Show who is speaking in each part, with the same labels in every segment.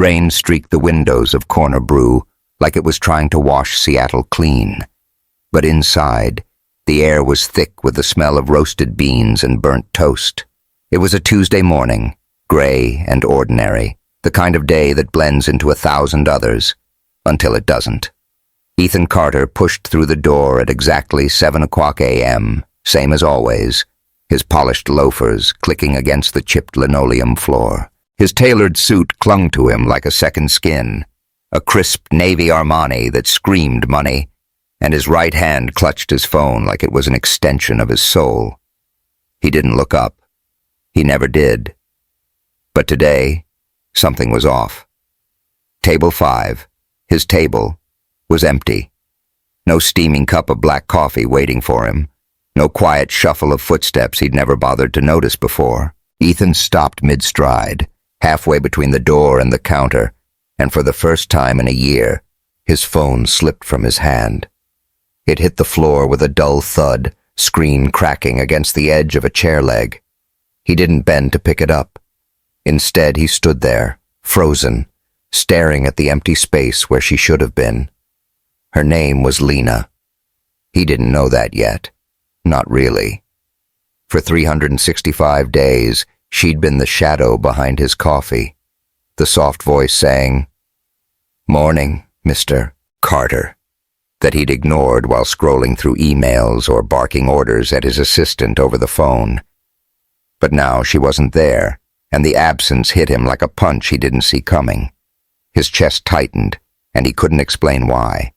Speaker 1: Rain streaked the windows of Corner Brew like it was trying to wash Seattle clean. But inside, the air was thick with the smell of roasted beans and burnt toast. It was a Tuesday morning, gray and ordinary, the kind of day that blends into 1,000 others, until it doesn't. Ethan Carter pushed through the door at exactly 7 o'clock a.m., same as always, his polished loafers clicking against the chipped linoleum floor. His tailored suit clung to him like a second skin, a crisp navy Armani that screamed money, and his right hand clutched his phone like it was an extension of his soul. He didn't look up. He never did. But today, something was off. Table 5, his table, was empty. No steaming cup of black coffee waiting for him. No quiet shuffle of footsteps he'd never bothered to notice before. Ethan stopped mid-stride, halfway between the door and the counter, and for the first time in a year, his phone slipped from his hand. It hit the floor with a dull thud, screen cracking against the edge of a chair leg. He didn't bend to pick it up. Instead, he stood there, frozen, staring at the empty space where she should have been. Her name was Lena. He didn't know that yet. Not really. For 365 days, she'd been the shadow behind his coffee. The soft voice saying, "Morning, Mr. Carter," that he'd ignored while scrolling through emails or barking orders at his assistant over the phone. But now she wasn't there, and the absence hit him like a punch he didn't see coming. His chest tightened, and he couldn't explain why.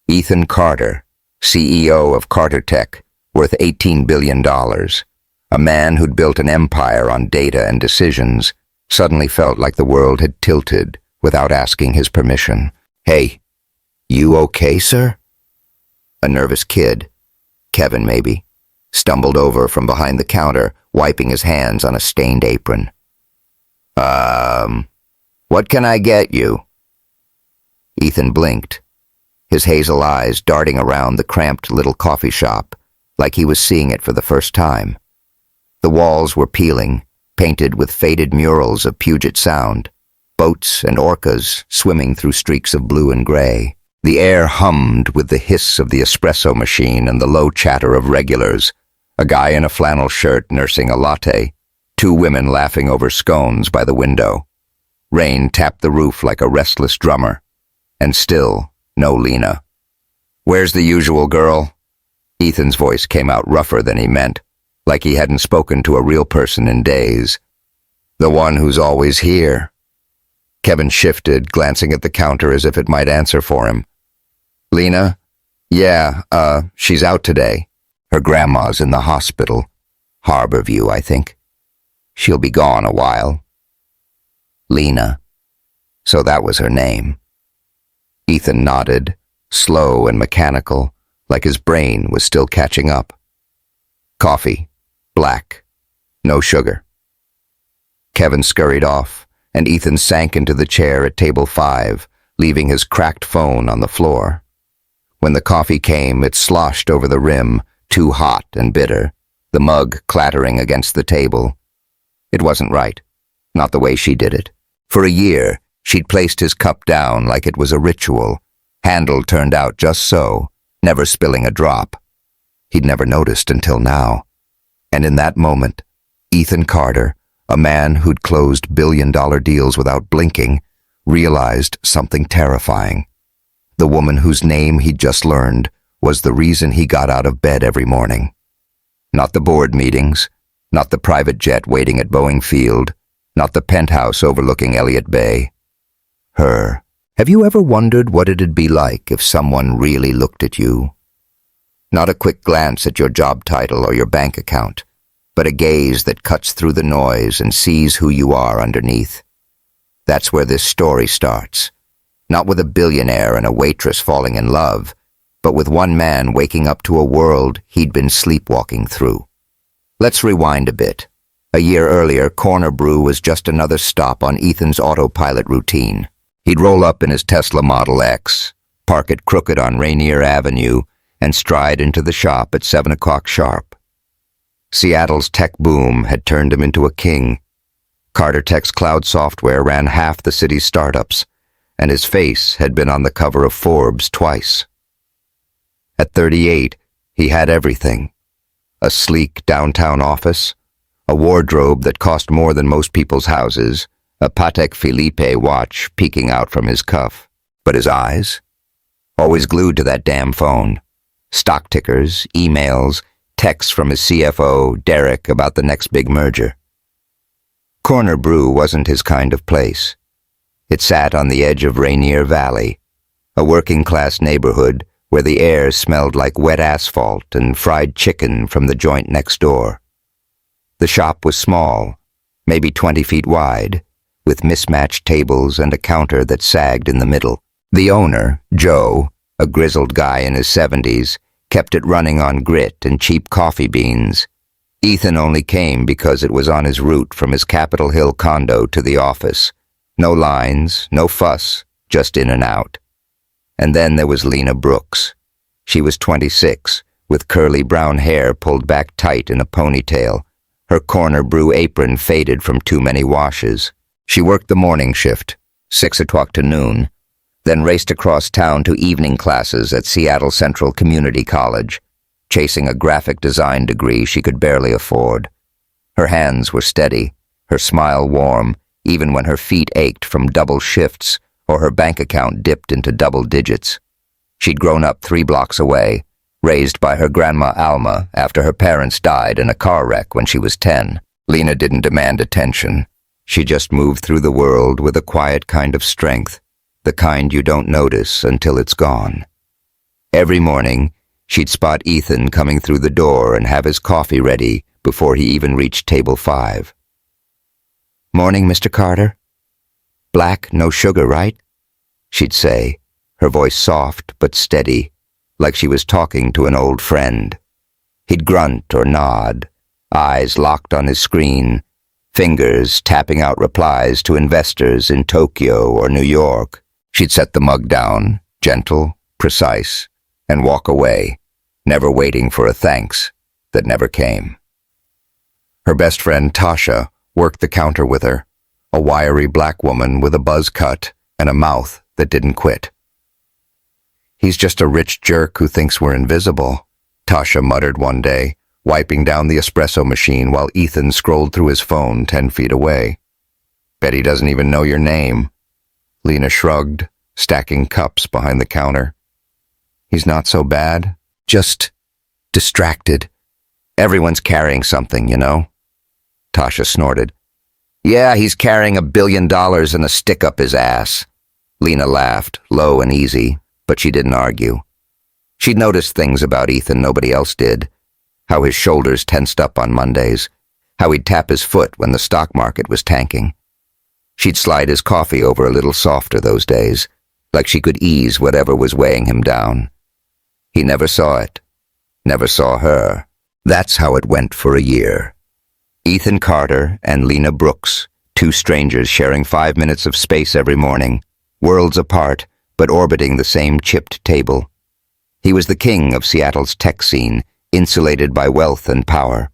Speaker 1: Ethan Carter, CEO of Carter Tech, worth $18 billion, a man who'd built an empire on data and decisions, suddenly felt like the world had tilted without asking his permission. "Hey, you okay, sir?" A nervous kid, Kevin maybe, stumbled over from behind the counter, wiping his hands on a stained apron. What can I get you?" Ethan blinked, his hazel eyes darting around the cramped little coffee shop, like he was seeing it for the first time. The walls were peeling, painted with faded murals of Puget Sound, boats and orcas swimming through streaks of blue and gray. The air hummed with the hiss of the espresso machine and the low chatter of regulars, a guy in a flannel shirt nursing a latte, 2 women laughing over scones by the window. Rain tapped the roof like a restless drummer, and still no Lena. "Where's the usual girl?" Ethan's voice came out rougher than he meant, like he hadn't spoken to a real person in days. "The one who's always here." Kevin shifted, glancing at the counter as if it might answer for him. "Lena? Yeah, she's out today. Her grandma's in the hospital. Harborview, I think. She'll be gone a while." Lena. So that was her name. Ethan nodded, slow and mechanical, like his brain was still catching up. "Coffee. Black. No sugar." Kevin scurried off, and Ethan sank into the chair at table 5, leaving his cracked phone on the floor. When the coffee came, it sloshed over the rim, too hot and bitter, the mug clattering against the table. It wasn't right. Not the way she did it. For a year, she'd placed his cup down like it was a ritual, handle turned out just so, never spilling a drop. He'd never noticed until now. And in that moment, Ethan Carter, a man who'd closed billion-dollar deals without blinking, realized something terrifying. The woman whose name he'd just learned was the reason he got out of bed every morning. Not the board meetings, not the private jet waiting at Boeing Field, not the penthouse overlooking Elliott Bay. Her. Have you ever wondered what it'd be like if someone really looked at you? Not a quick glance at your job title or your bank account, but a gaze that cuts through the noise and sees who you are underneath. That's where this story starts. Not with a billionaire and a waitress falling in love, but with one man waking up to a world he'd been sleepwalking through. Let's rewind a bit. A year earlier, Corner Brew was just another stop on Ethan's autopilot routine. He'd roll up in his Tesla Model X, park it crooked on Rainier Avenue, and stride into the shop at 7 o'clock sharp. Seattle's tech boom had turned him into a king. Carter Tech's cloud software ran half the city's startups, and his face had been on the cover of Forbes twice. At 38, he had everything. A sleek downtown office, a wardrobe that cost more than most people's houses, a Patek Philippe watch peeking out from his cuff. But his eyes? Always glued to that damn phone. Stock tickers, emails, texts from his CFO, Derek, about the next big merger. Corner Brew wasn't his kind of place. It sat on the edge of Rainier Valley, a working-class neighborhood where the air smelled like wet asphalt and fried chicken from the joint next door. The shop was small, maybe 20 feet wide, with mismatched tables and a counter that sagged in the middle. The owner, Joe, a grizzled guy in his 70s, kept it running on grit and cheap coffee beans. Ethan only came because it was on his route from his Capitol Hill condo to the office. No lines, no fuss, just in and out. And then there was Lena Brooks. She was 26, with curly brown hair pulled back tight in a ponytail. Her Corner Brew apron faded from too many washes. She worked the morning shift, 6 o'clock to noon, then raced across town to evening classes at Seattle Central Community College, chasing a graphic design degree she could barely afford. Her hands were steady, her smile warm, even when her feet ached from double shifts or her bank account dipped into double digits. She'd grown up 3 blocks away, raised by her grandma Alma after her parents died in a car wreck when she was 10. Lena didn't demand attention. She just moved through the world with a quiet kind of strength, the kind you don't notice until it's gone. Every morning, she'd spot Ethan coming through the door and have his coffee ready before he even reached table 5. "Morning, Mr. Carter. Black, no sugar, right?" she'd say, her voice soft but steady, like she was talking to an old friend. He'd grunt or nod, eyes locked on his screen, fingers tapping out replies to investors in Tokyo or New York. She'd set the mug down, gentle, precise, and walk away, never waiting for a thanks that never came. Her best friend, Tasha, worked the counter with her, a wiry black woman with a buzz cut and a mouth that didn't quit. "He's just a rich jerk who thinks we're invisible," Tasha muttered one day, wiping down the espresso machine while Ethan scrolled through his phone 10 feet away. "Bet he doesn't even know your name." Lena shrugged, stacking cups behind the counter. "He's not so bad, just distracted. Everyone's carrying something, you know." Tasha snorted. "Yeah, he's carrying $1 billion and a stick up his ass." Lena laughed, low and easy, but she didn't argue. She'd noticed things about Ethan nobody else did. How his shoulders tensed up on Mondays, how he'd tap his foot when the stock market was tanking. She'd slide his coffee over a little softer those days, like she could ease whatever was weighing him down. He never saw it, never saw her. That's how it went for a year. Ethan Carter and Lena Brooks, 2 strangers sharing 5 minutes of space every morning, worlds apart, but orbiting the same chipped table. He was the king of Seattle's tech scene, insulated by wealth and power.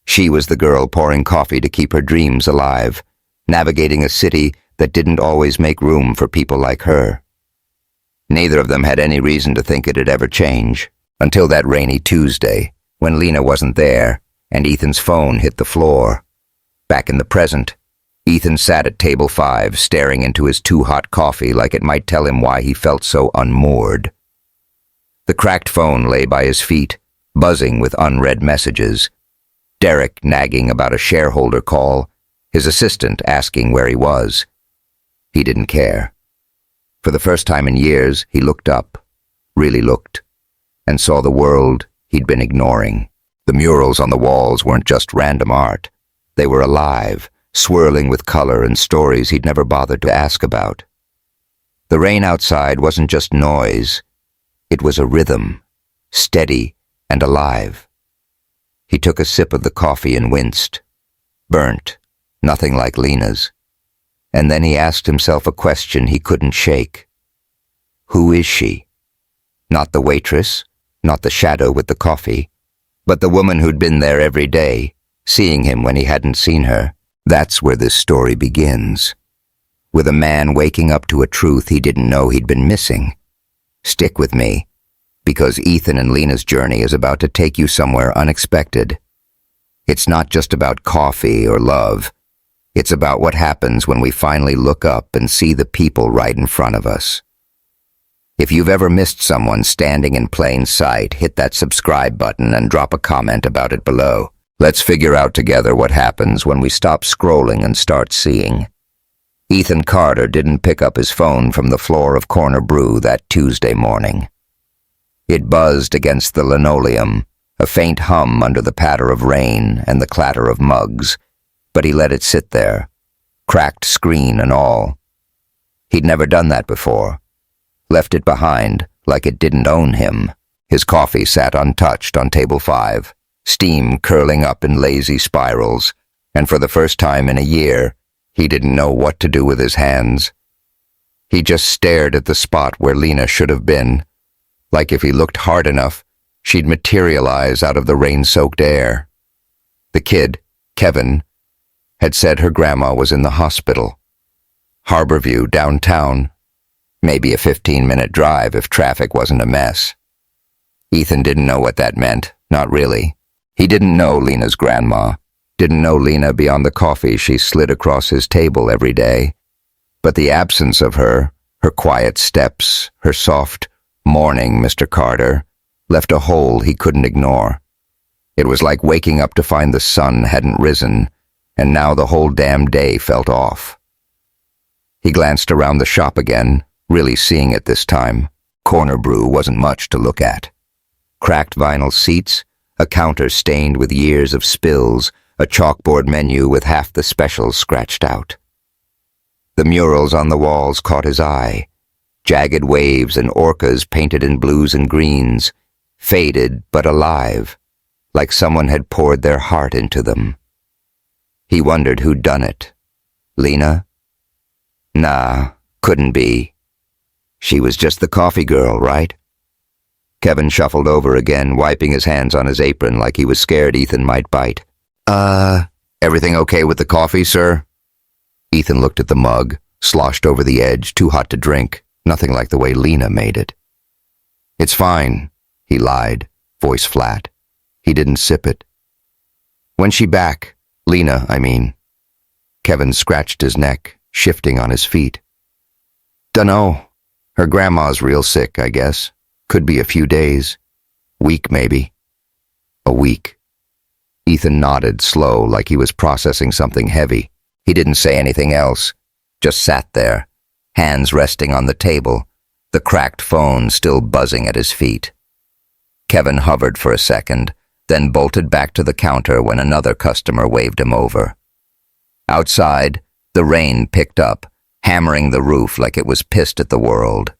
Speaker 1: She was the girl pouring coffee to keep her dreams alive, navigating a city that didn't always make room for people like her. Neither of them had any reason to think it'd ever change, until that rainy Tuesday, when Lena wasn't there, and Ethan's phone hit the floor. Back in the present, Ethan sat at table 5, staring into his too-hot coffee like it might tell him why he felt so unmoored. The cracked phone lay by his feet, buzzing with unread messages. Derek nagging about a shareholder call, his assistant asking where he was. He didn't care. For the first time in years, he looked up, really looked, and saw the world he'd been ignoring. The murals on the walls weren't just random art. They were alive, swirling with color and stories he'd never bothered to ask about. The rain outside wasn't just noise. It was a rhythm, steady and alive. He took a sip of the coffee and winced. Burnt, nothing like Lena's. And then he asked himself a question he couldn't shake. Who is she? Not the waitress, not the shadow with the coffee, but the woman who'd been there every day, seeing him when he hadn't seen her, That's where this story begins, with a man waking up to a truth he didn't know he'd been missing. Stick with me, because Ethan and Lena's journey is about to take you somewhere unexpected. It's not just about coffee or love. It's about what happens when we finally look up and see the people right in front of us. If you've ever missed someone standing in plain sight, hit that subscribe button and drop a comment about it below. Let's figure out together what happens when we stop scrolling and start seeing. Ethan Carter didn't pick up his phone from the floor of Corner Brew that Tuesday morning. It buzzed against the linoleum, a faint hum under the patter of rain and the clatter of mugs, but he let it sit there, cracked screen and all. He'd never done that before. Left it behind like it didn't own him. His coffee sat untouched on table 5, steam curling up in lazy spirals, and for the first time in a year, he didn't know what to do with his hands. He just stared at the spot where Lena should have been, like if he looked hard enough, she'd materialize out of the rain-soaked air. The kid, Kevin, had said her grandma was in the hospital. Harborview, downtown. Maybe a 15-minute drive if traffic wasn't a mess. Ethan didn't know what that meant, not really. He didn't know Lena's grandma, didn't know Lena beyond the coffee she slid across his table every day. But the absence of her quiet steps, her soft, "Morning, Mr. Carter," left a hole he couldn't ignore. It was like waking up to find the sun hadn't risen, and now the whole damn day felt off. He glanced around the shop again, really seeing it this time. Corner Brew wasn't much to look at. Cracked vinyl seats, a counter stained with years of spills, a chalkboard menu with half the specials scratched out. The murals on the walls caught his eye. Jagged waves and orcas painted in blues and greens, faded but alive, like someone had poured their heart into them. He wondered who'd done it. Lena? Nah, couldn't be. She was just the coffee girl, right? Kevin shuffled over again, wiping his hands on his apron like he was scared Ethan might bite. Everything okay with the coffee, sir? Ethan looked at the mug, sloshed over the edge, too hot to drink, nothing like the way Lena made it. It's fine, he lied, voice flat. He didn't sip it. When's she back? Lena, I mean. Kevin scratched his neck, shifting on his feet. Dunno. Her grandma's real sick, I guess. Could be a few days. Week, maybe. A week. Ethan nodded, slow, like he was processing something heavy. He didn't say anything else, just sat there, hands resting on the table, the cracked phone still buzzing at his feet. Kevin hovered for a second, then bolted back to the counter when another customer waved him over. Outside, the rain picked up, hammering the roof like it was pissed at the world.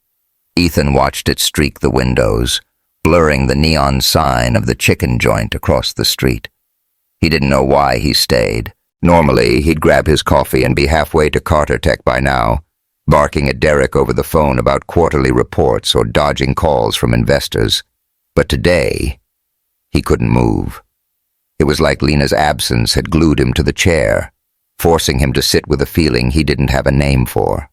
Speaker 1: Ethan watched it streak the windows, blurring the neon sign of the chicken joint across the street. He didn't know why he stayed. Normally, he'd grab his coffee and be halfway to Carter Tech by now, barking at Derek over the phone about quarterly reports or dodging calls from investors. But today, he couldn't move. It was like Lena's absence had glued him to the chair, forcing him to sit with a feeling he didn't have a name for.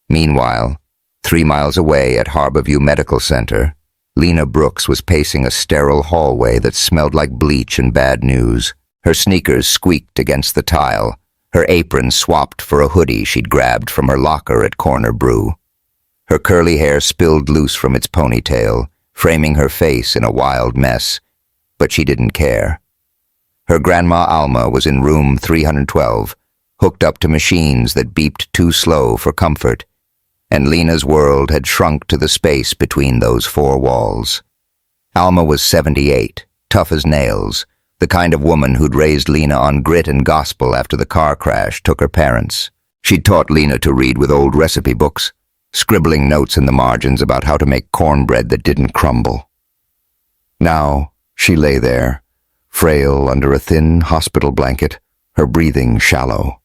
Speaker 1: Meanwhile, 3 miles away at Harborview Medical Center, Lena Brooks was pacing a sterile hallway that smelled like bleach and bad news. Her sneakers squeaked against the tile, her apron swapped for a hoodie she'd grabbed from her locker at Corner Brew. Her curly hair spilled loose from its ponytail, framing her face in a wild mess, but she didn't care. Her grandma Alma was in room 312, hooked up to machines that beeped too slow for comfort, and Lena's world had shrunk to the space between those 4 walls. Alma was 78, tough as nails, the kind of woman who'd raised Lena on grit and gospel after the car crash took her parents. She'd taught Lena to read with old recipe books, scribbling notes in the margins about how to make cornbread that didn't crumble. Now, she lay there, frail under a thin hospital blanket, her breathing shallow.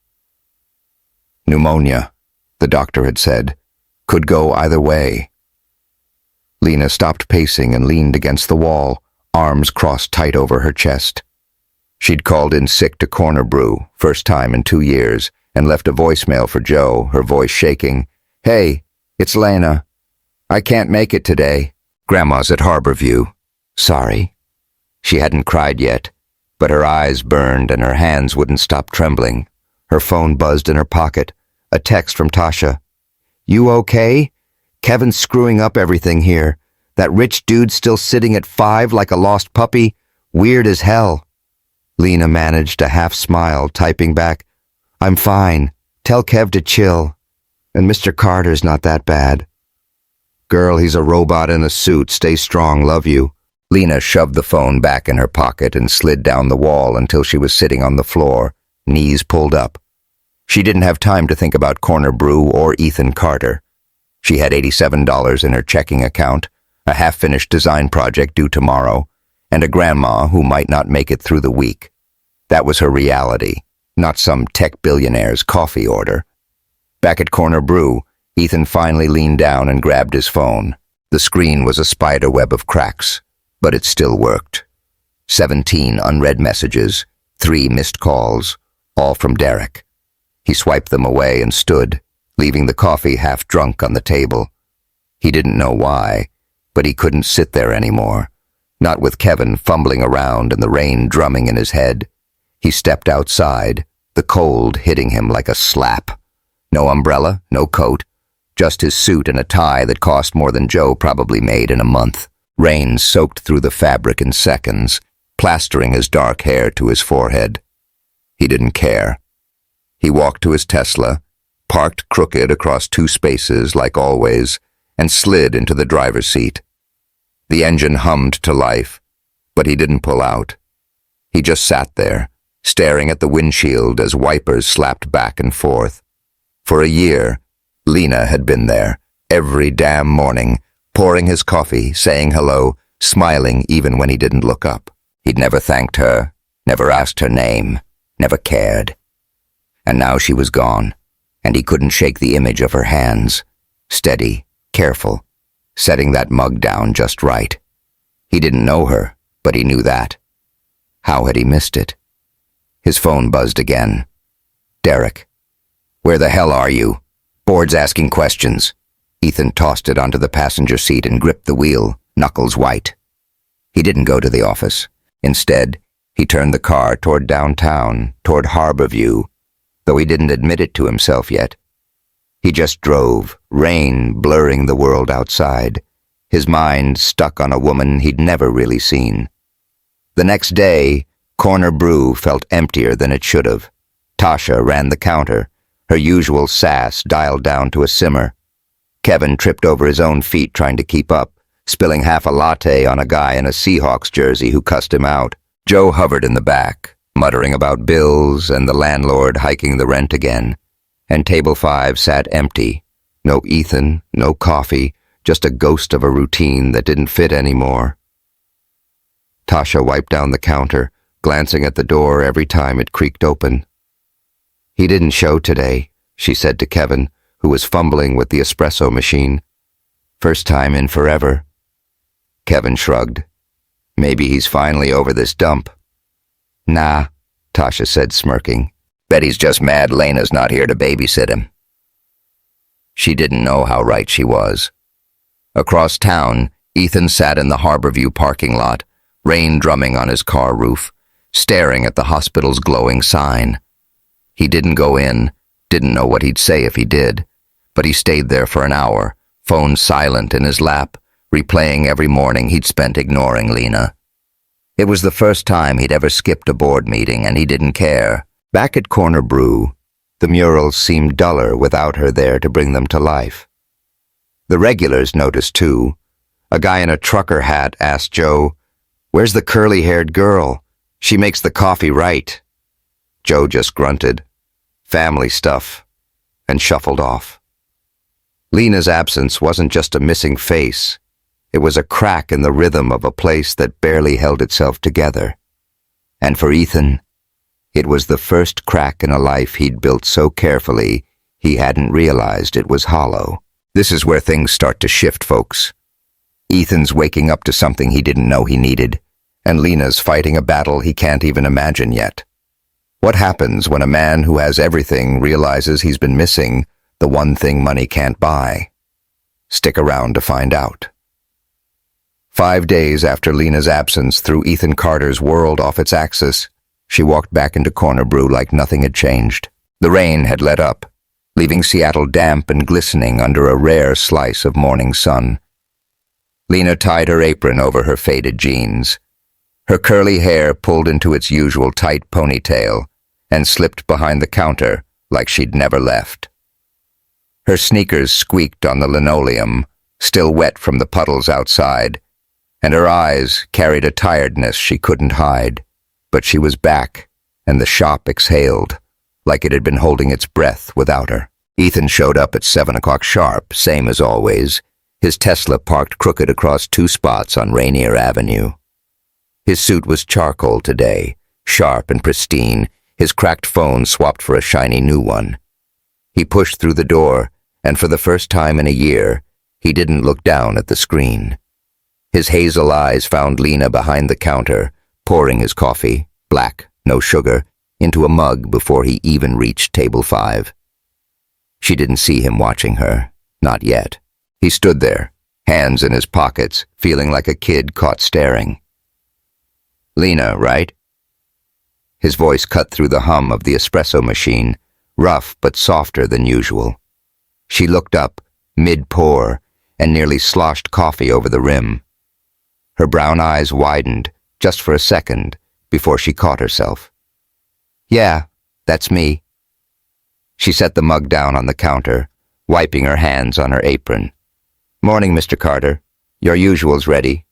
Speaker 1: Pneumonia, the doctor had said, could go either way. Lena stopped pacing and leaned against the wall, arms crossed tight over her chest. She'd called in sick to Corner Brew, first time in 2 years, and left a voicemail for Joe, her voice shaking. "Hey, it's Lena. I can't make it today. Grandma's at Harborview. Sorry." She hadn't cried yet, but her eyes burned and her hands wouldn't stop trembling. Her phone buzzed in her pocket. A text from Tasha. "You okay? Kevin's screwing up everything here. That rich dude's still sitting at 5 like a lost puppy. Weird as hell." Lena managed a half smile, typing back, "I'm fine. Tell Kev to chill. And Mr. Carter's not that bad." "Girl, he's a robot in a suit. Stay strong, love you." Lena shoved the phone back in her pocket and slid down the wall until she was sitting on the floor, knees pulled up. She didn't have time to think about Corner Brew or Ethan Carter. She had $87 in her checking account, a half-finished design project due tomorrow, and a grandma who might not make it through the week. That was her reality, not some tech billionaire's coffee order. Back at Corner Brew, Ethan finally leaned down and grabbed his phone. The screen was a spider web of cracks, but it still worked. 17 unread messages, 3 missed calls, all from Derek. He swiped them away and stood, leaving the coffee half drunk on the table. He didn't know why, but he couldn't sit there anymore, not with Kevin fumbling around and the rain drumming in his head. He stepped outside, the cold hitting him like a slap. No umbrella, no coat, just his suit and a tie that cost more than Joe probably made in a month. Rain soaked through the fabric in seconds, plastering his dark hair to his forehead. He didn't care. He walked to his Tesla, parked crooked across 2 spaces like always, and slid into the driver's seat. The engine hummed to life, but he didn't pull out. He just sat there, staring at the windshield as wipers slapped back and forth. For a year, Lena had been there, every damn morning, pouring his coffee, saying hello, smiling even when he didn't look up. He'd never thanked her, never asked her name, never cared. And now she was gone, and he couldn't shake the image of her hands, steady, careful, setting that mug down just right. He didn't know her, but he knew that. How had he missed it? His phone buzzed again. "Derek. Where the hell are you? Board's asking questions." Ethan tossed it onto the passenger seat and gripped the wheel, knuckles white. He didn't go to the office. Instead, he turned the car toward downtown, toward Harborview, though he didn't admit it to himself yet. He just drove, rain blurring the world outside, his mind stuck on a woman he'd never really seen. The next day, Corner Brew felt emptier than it should have. Tasha ran the counter, her usual sass dialed down to a simmer. Kevin tripped over his own feet trying to keep up, spilling half a latte on a guy in a Seahawks jersey who cussed him out. Joe hovered in the back, muttering about bills and the landlord hiking the rent again. And table 5 sat empty. No Ethan, no coffee, just a ghost of a routine that didn't fit anymore. Tasha wiped down the counter, glancing at the door every time it creaked open. "He didn't show today," she said to Kevin, who was fumbling with the espresso machine. "First time in forever." Kevin shrugged. "Maybe he's finally over this dump." "Nah," Tasha said, smirking. "Bet he's just mad Lena's not here to babysit him." She didn't know how right she was. Across town, Ethan sat in the Harborview parking lot, rain drumming on his car roof, staring at the hospital's glowing sign. He didn't go in, didn't know what he'd say if he did, but he stayed there for an hour, phone silent in his lap, replaying every morning he'd spent ignoring Lena. It was the first time he'd ever skipped a board meeting, and he didn't care. Back at Corner Brew, the murals seemed duller without her there to bring them to life. The regulars noticed too. A guy in a trucker hat asked Joe, "Where's the curly-haired girl? She makes the coffee right." Joe just grunted, "Family stuff," and shuffled off. Lena's absence wasn't just a missing face. It was a crack in the rhythm of a place that barely held itself together. And for Ethan, it was the first crack in a life he'd built so carefully he hadn't realized it was hollow. This is where things start to shift, folks. Ethan's waking up to something he didn't know he needed, and Lena's fighting a battle he can't even imagine yet. What happens when a man who has everything realizes he's been missing the one thing money can't buy? Stick around to find out. 5 days after Lena's absence threw Ethan Carter's world off its axis, she walked back into Corner Brew like nothing had changed. The rain had let up, leaving Seattle damp and glistening under a rare slice of morning sun. Lena tied her apron over her faded jeans. Her curly hair pulled into its usual tight ponytail and slipped behind the counter like she'd never left. Her sneakers squeaked on the linoleum, still wet from the puddles outside, and her eyes carried a tiredness she couldn't hide. But she was back, and the shop exhaled, like it had been holding its breath without her. Ethan showed up at 7 o'clock sharp, same as always, his Tesla parked crooked across 2 spots on Rainier Avenue. His suit was charcoal today, sharp and pristine, his cracked phone swapped for a shiny new one. He pushed through the door, and for the first time in a year, he didn't look down at the screen. His hazel eyes found Lena behind the counter, pouring his coffee, black, no sugar, into a mug before he even reached table 5. She didn't see him watching her, not yet. He stood there, hands in his pockets, feeling like a kid caught staring. "Lena, right?" His voice cut through the hum of the espresso machine, rough but softer than usual. She looked up, mid-pour, and nearly sloshed coffee over the rim. Her brown eyes widened, just for a second, before she caught herself. "Yeah, that's me." She set the mug down on the counter, wiping her hands on her apron. "Morning, Mr. Carter. Your usual's ready."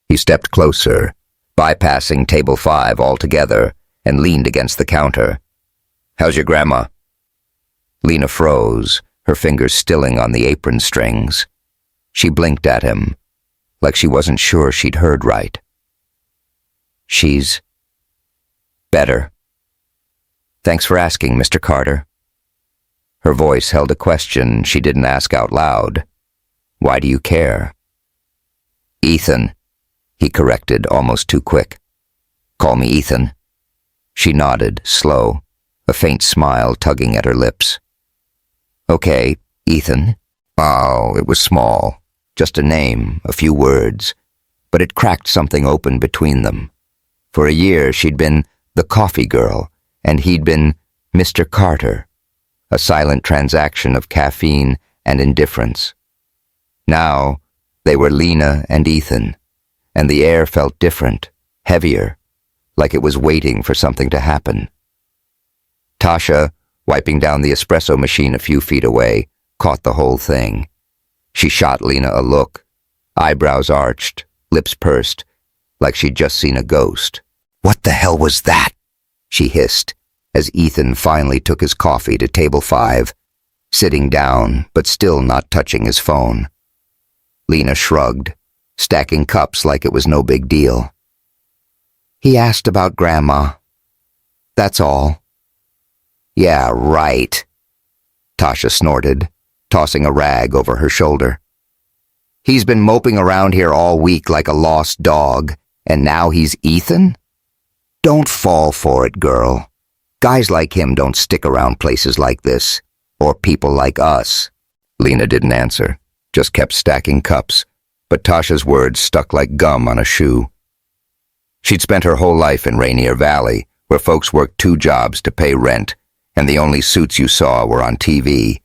Speaker 1: He stepped closer, bypassing table 5 altogether, and leaned against the counter. "How's your grandma?" Lena froze, her fingers stilling on the apron strings. She blinked at him, like she wasn't sure she'd heard right. "She's better. Thanks for asking, Mr. Carter." Her voice held a question she didn't ask out loud. "Why do you care?" "Ethan," he corrected, almost too quick. "Call me Ethan." She nodded, slow, a faint smile tugging at her lips. "Okay, Ethan." Oh, it was small, just a name, a few words, but it cracked something open between them. For a year she'd been the coffee girl, and he'd been Mr. Carter, a silent transaction of caffeine and indifference. Now, they were Lena and Ethan, and the air felt different, heavier, like it was waiting for something to happen. Tasha, wiping down the espresso machine a few feet away, caught the whole thing. She shot Lena a look, eyebrows arched, lips pursed, like she'd just seen a ghost. "What the hell was that?" she hissed, as Ethan finally took his coffee to table 5, sitting down but still not touching his phone. Lena shrugged, stacking cups like it was no big deal. "He asked about Grandma. That's all." "Yeah, right," Tasha snorted, tossing a rag over her shoulder. "He's been moping around here all week like a lost dog, and now he's Ethan? Don't fall for it, girl. Guys like him don't stick around places like this, or people like us." Lena didn't answer, just kept stacking cups, but Tasha's words stuck like gum on a shoe. She'd spent her whole life in Rainier Valley, where folks worked 2 jobs to pay rent, and the only suits you saw were on TV.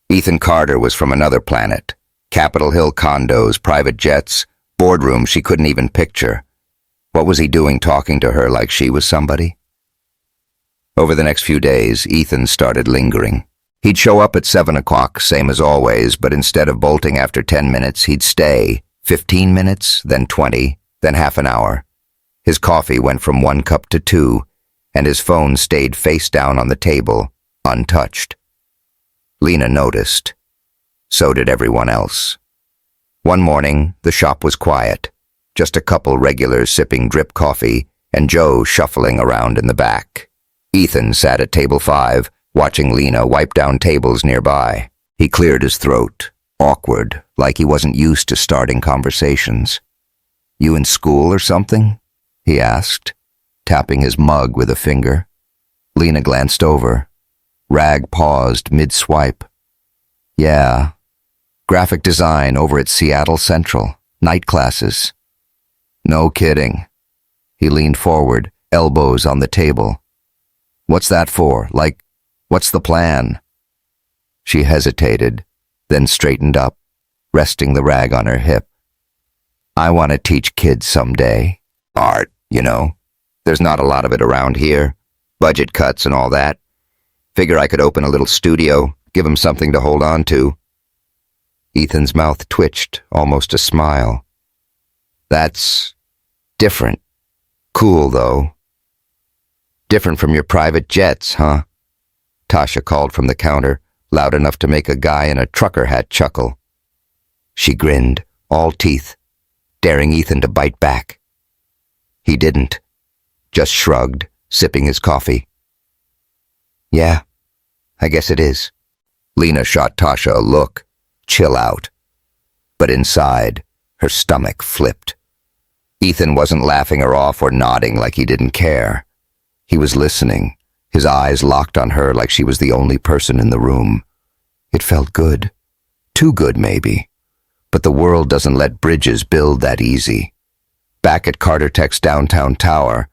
Speaker 1: Ethan Carter was from another planet. Capitol Hill condos, private jets, boardrooms she couldn't even picture. What was he doing talking to her like she was somebody? Over the next few days, Ethan started lingering. He'd show up at 7 o'clock, same as always, but instead of bolting after 10 minutes, he'd stay 15 minutes, then 20, then half an hour. His coffee went from 1 cup to 2, and his phone stayed face down on the table, untouched. Lena noticed. So did everyone else. One morning, the shop was quiet, just a couple regulars sipping drip coffee and Joe shuffling around in the back. Ethan sat at table 5, watching Lena wipe down tables nearby. He cleared his throat, awkward, like he wasn't used to starting conversations. "You in school or something?" he asked, tapping his mug with a finger. Lena glanced over. Rag paused mid-swipe. Yeah, graphic design over at Seattle Central, night classes. No kidding. He leaned forward, elbows on the table. What's that for? Like, what's the plan? She hesitated, then straightened up, resting the rag on her hip. I want to teach kids someday. Art, you know. There's not a lot of it around here. Budget cuts and all that. Figure I could open a little studio, give 'em something to hold on to. Ethan's mouth twitched, almost a smile. That's different. Cool, though. Different from your private jets, huh? Tasha called from the counter, loud enough to make a guy in a trucker hat chuckle. She grinned, all teeth, daring Ethan to bite back. He didn't, just shrugged, sipping his coffee. Yeah, I guess it is. Lena shot Tasha a look. Chill out. But inside, her stomach flipped. Ethan wasn't laughing her off or nodding like he didn't care. He was listening, his eyes locked on her like she was the only person in the room. It felt good. Too good, maybe. But the world doesn't let bridges build that easy. Back at Carter Tech's downtown tower,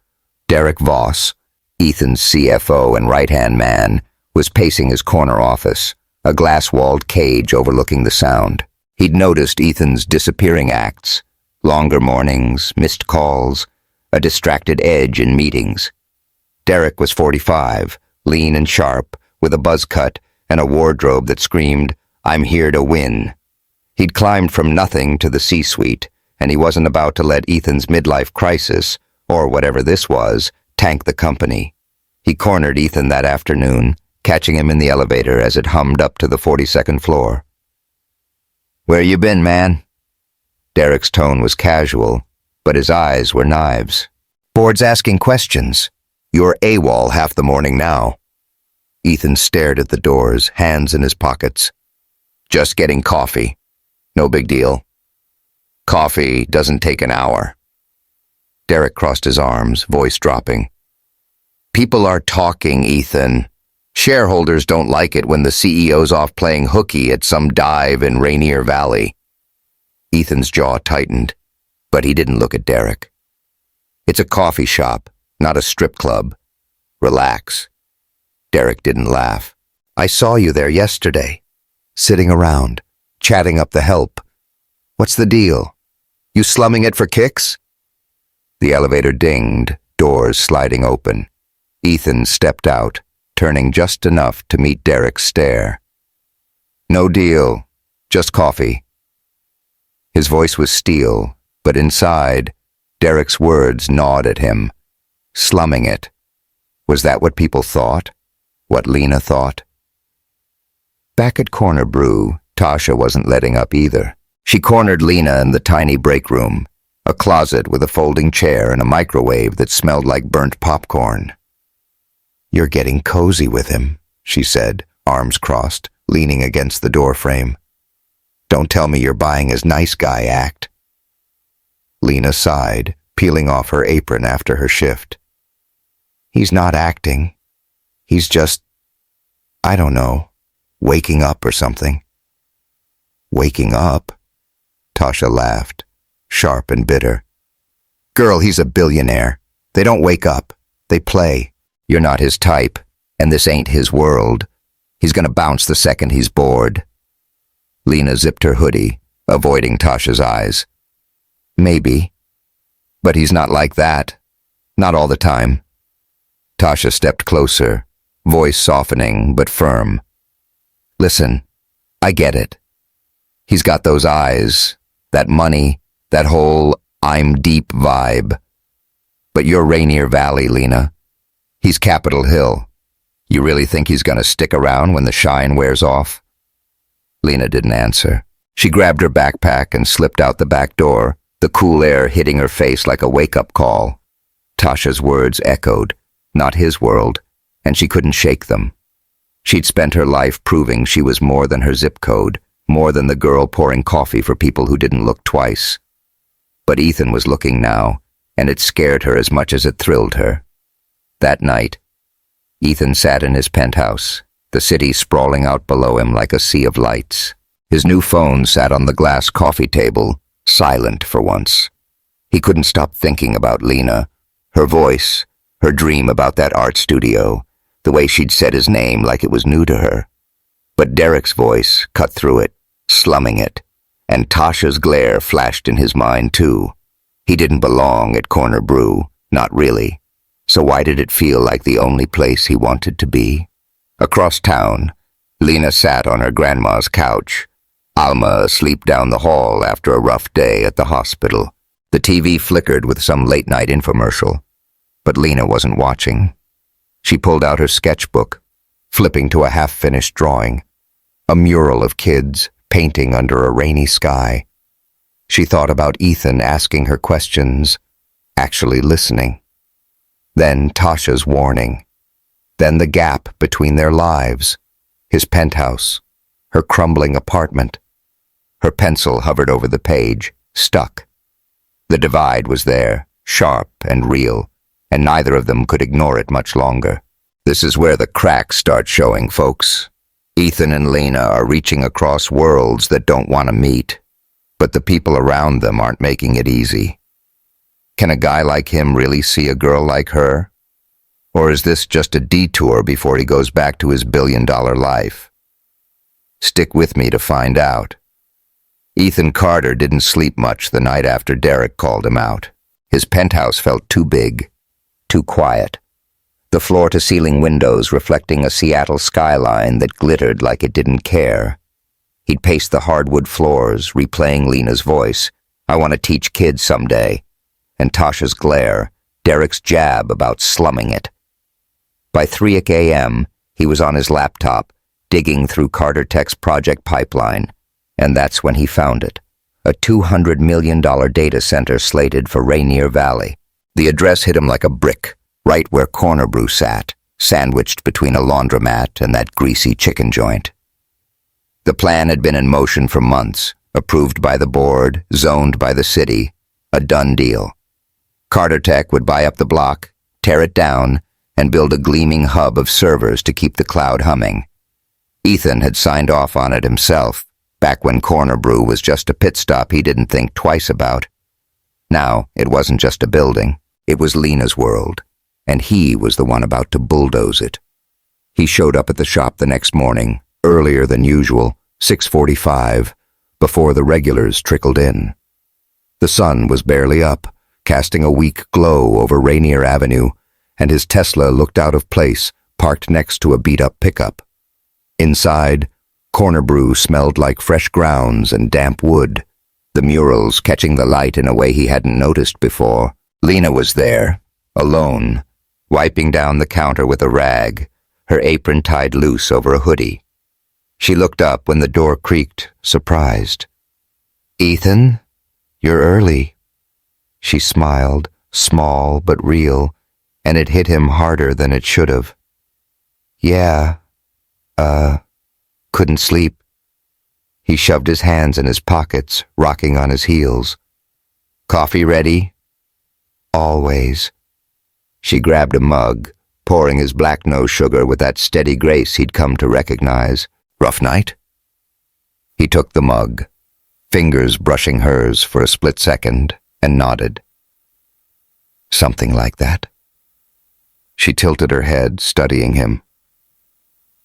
Speaker 1: Derek Voss, Ethan's CFO and right-hand man, was pacing his corner office, a glass-walled cage overlooking the sound. He'd noticed Ethan's disappearing acts, longer mornings, missed calls, a distracted edge in meetings. Derek was 45, lean and sharp, with a buzz cut and a wardrobe that screamed, "I'm here to win." He'd climbed from nothing to the C-suite, and he wasn't about to let Ethan's midlife crisis, or whatever this was, tank the company. He cornered Ethan that afternoon, catching him in the elevator as it hummed up to the 42nd floor. "Where you been, man?" Derek's tone was casual, but his eyes were knives. "Board's asking questions. You're AWOL half the morning now." Ethan stared at the doors, hands in his pockets. "Just getting coffee. No big deal. Coffee doesn't take an hour." Derek crossed his arms, voice dropping. "People are talking, Ethan. Shareholders don't like it when the CEO's off playing hooky at some dive in Rainier Valley." Ethan's jaw tightened, but he didn't look at Derek. "It's a coffee shop, not a strip club. Relax." Derek didn't laugh. "I saw you there yesterday, sitting around, chatting up the help. What's the deal? You slumming it for kicks?" The elevator dinged, doors sliding open. Ethan stepped out, turning just enough to meet Derek's stare. "No deal, just coffee." His voice was steel, but inside, Derek's words gnawed at him. Slumming it. Was that what people thought? What Lena thought? Back at Corner Brew, Tasha wasn't letting up either. She cornered Lena in the tiny break room, a closet with a folding chair and a microwave that smelled like burnt popcorn. "You're getting cozy with him," she said, arms crossed, leaning against the doorframe. "Don't tell me you're buying his nice guy act." Lena sighed, peeling off her apron after her shift. "He's not acting. He's just, I don't know, waking up or something." "Waking up?" Tasha laughed, sharp and bitter. "Girl, he's a billionaire. They don't wake up. They play. You're not his type, and this ain't his world. He's gonna bounce the second he's bored." Lena zipped her hoodie, avoiding Tasha's eyes. "Maybe. But he's not like that. Not all the time." Tasha stepped closer, voice softening but firm. "Listen, I get it. He's got those eyes, that money, that whole I'm deep vibe. But you're Rainier Valley, Lena. He's Capitol Hill. You really think he's gonna stick around when the shine wears off?" Lena didn't answer. She grabbed her backpack and slipped out the back door, the cool air hitting her face like a wake-up call. Tasha's words echoed, not his world, and she couldn't shake them. She'd spent her life proving she was more than her zip code, more than the girl pouring coffee for people who didn't look twice. But Ethan was looking now, and it scared her as much as it thrilled her. That night, Ethan sat in his penthouse, the city sprawling out below him like a sea of lights. His new phone sat on the glass coffee table, silent for once. He couldn't stop thinking about Lena, her voice, her dream about that art studio, the way she'd said his name like it was new to her. But Derek's voice cut through it, slumming it, and Tasha's glare flashed in his mind too. He didn't belong at Corner Brew, not really. So why did it feel like the only place he wanted to be? Across town, Lena sat on her grandma's couch, Alma asleep down the hall after a rough day at the hospital. The TV flickered with some late-night infomercial, but Lena wasn't watching. She pulled out her sketchbook, flipping to a half-finished drawing, a mural of kids painting under a rainy sky. She thought about Ethan asking her questions, actually listening. Then Tasha's warning. Then the gap between their lives, his penthouse, her crumbling apartment. Her pencil hovered over the page, stuck. The divide was there, sharp and real, and neither of them could ignore it much longer. This is where the cracks start showing, folks. Ethan and Lena are reaching across worlds that don't want to meet, but the people around them aren't making it easy. Can a guy like him really see a girl like her? Or is this just a detour before he goes back to his billion-dollar life? Stick with me to find out. Ethan Carter didn't sleep much the night after Derek called him out. His penthouse felt too big, too quiet. The floor-to-ceiling windows reflecting a Seattle skyline that glittered like it didn't care. He'd paced the hardwood floors, replaying Lena's voice, "I want to teach kids someday," and Tasha's glare, Derek's jab about slumming it. By 3 a.m., he was on his laptop, digging through Carter Tech's project pipeline, and that's when he found it. A $200 million data center slated for Rainier Valley. The address hit him like a brick, right where Corner Brew sat, sandwiched between a laundromat and that greasy chicken joint. The plan had been in motion for months, approved by the board, zoned by the city, a done deal. Carter Tech would buy up the block, tear it down, and build a gleaming hub of servers to keep the cloud humming. Ethan had signed off on it himself, back when Corner Brew was just a pit stop he didn't think twice about. Now, it wasn't just a building, it was Lena's world, and he was the one about to bulldoze it. He showed up at the shop the next morning, earlier than usual, 6:45, before the regulars trickled in. The sun was barely up, casting a weak glow over Rainier Avenue, and his Tesla looked out of place, parked next to a beat-up pickup. Inside, Corner Brew smelled like fresh grounds and damp wood, the murals catching the light in a way he hadn't noticed before. Lena was there, alone, wiping down the counter with a rag, her apron tied loose over a hoodie. She looked up when the door creaked, surprised. "Ethan, you're early." She smiled, small but real, and it hit him harder than it should have. "Yeah, couldn't sleep." He shoved his hands in his pockets, rocking on his heels. "Coffee ready?" "Always." She grabbed a mug, pouring his black no sugar with that steady grace he'd come to recognize. "Rough night?" He took the mug, fingers brushing hers for a split second, and nodded. "Something like that." She tilted her head, studying him.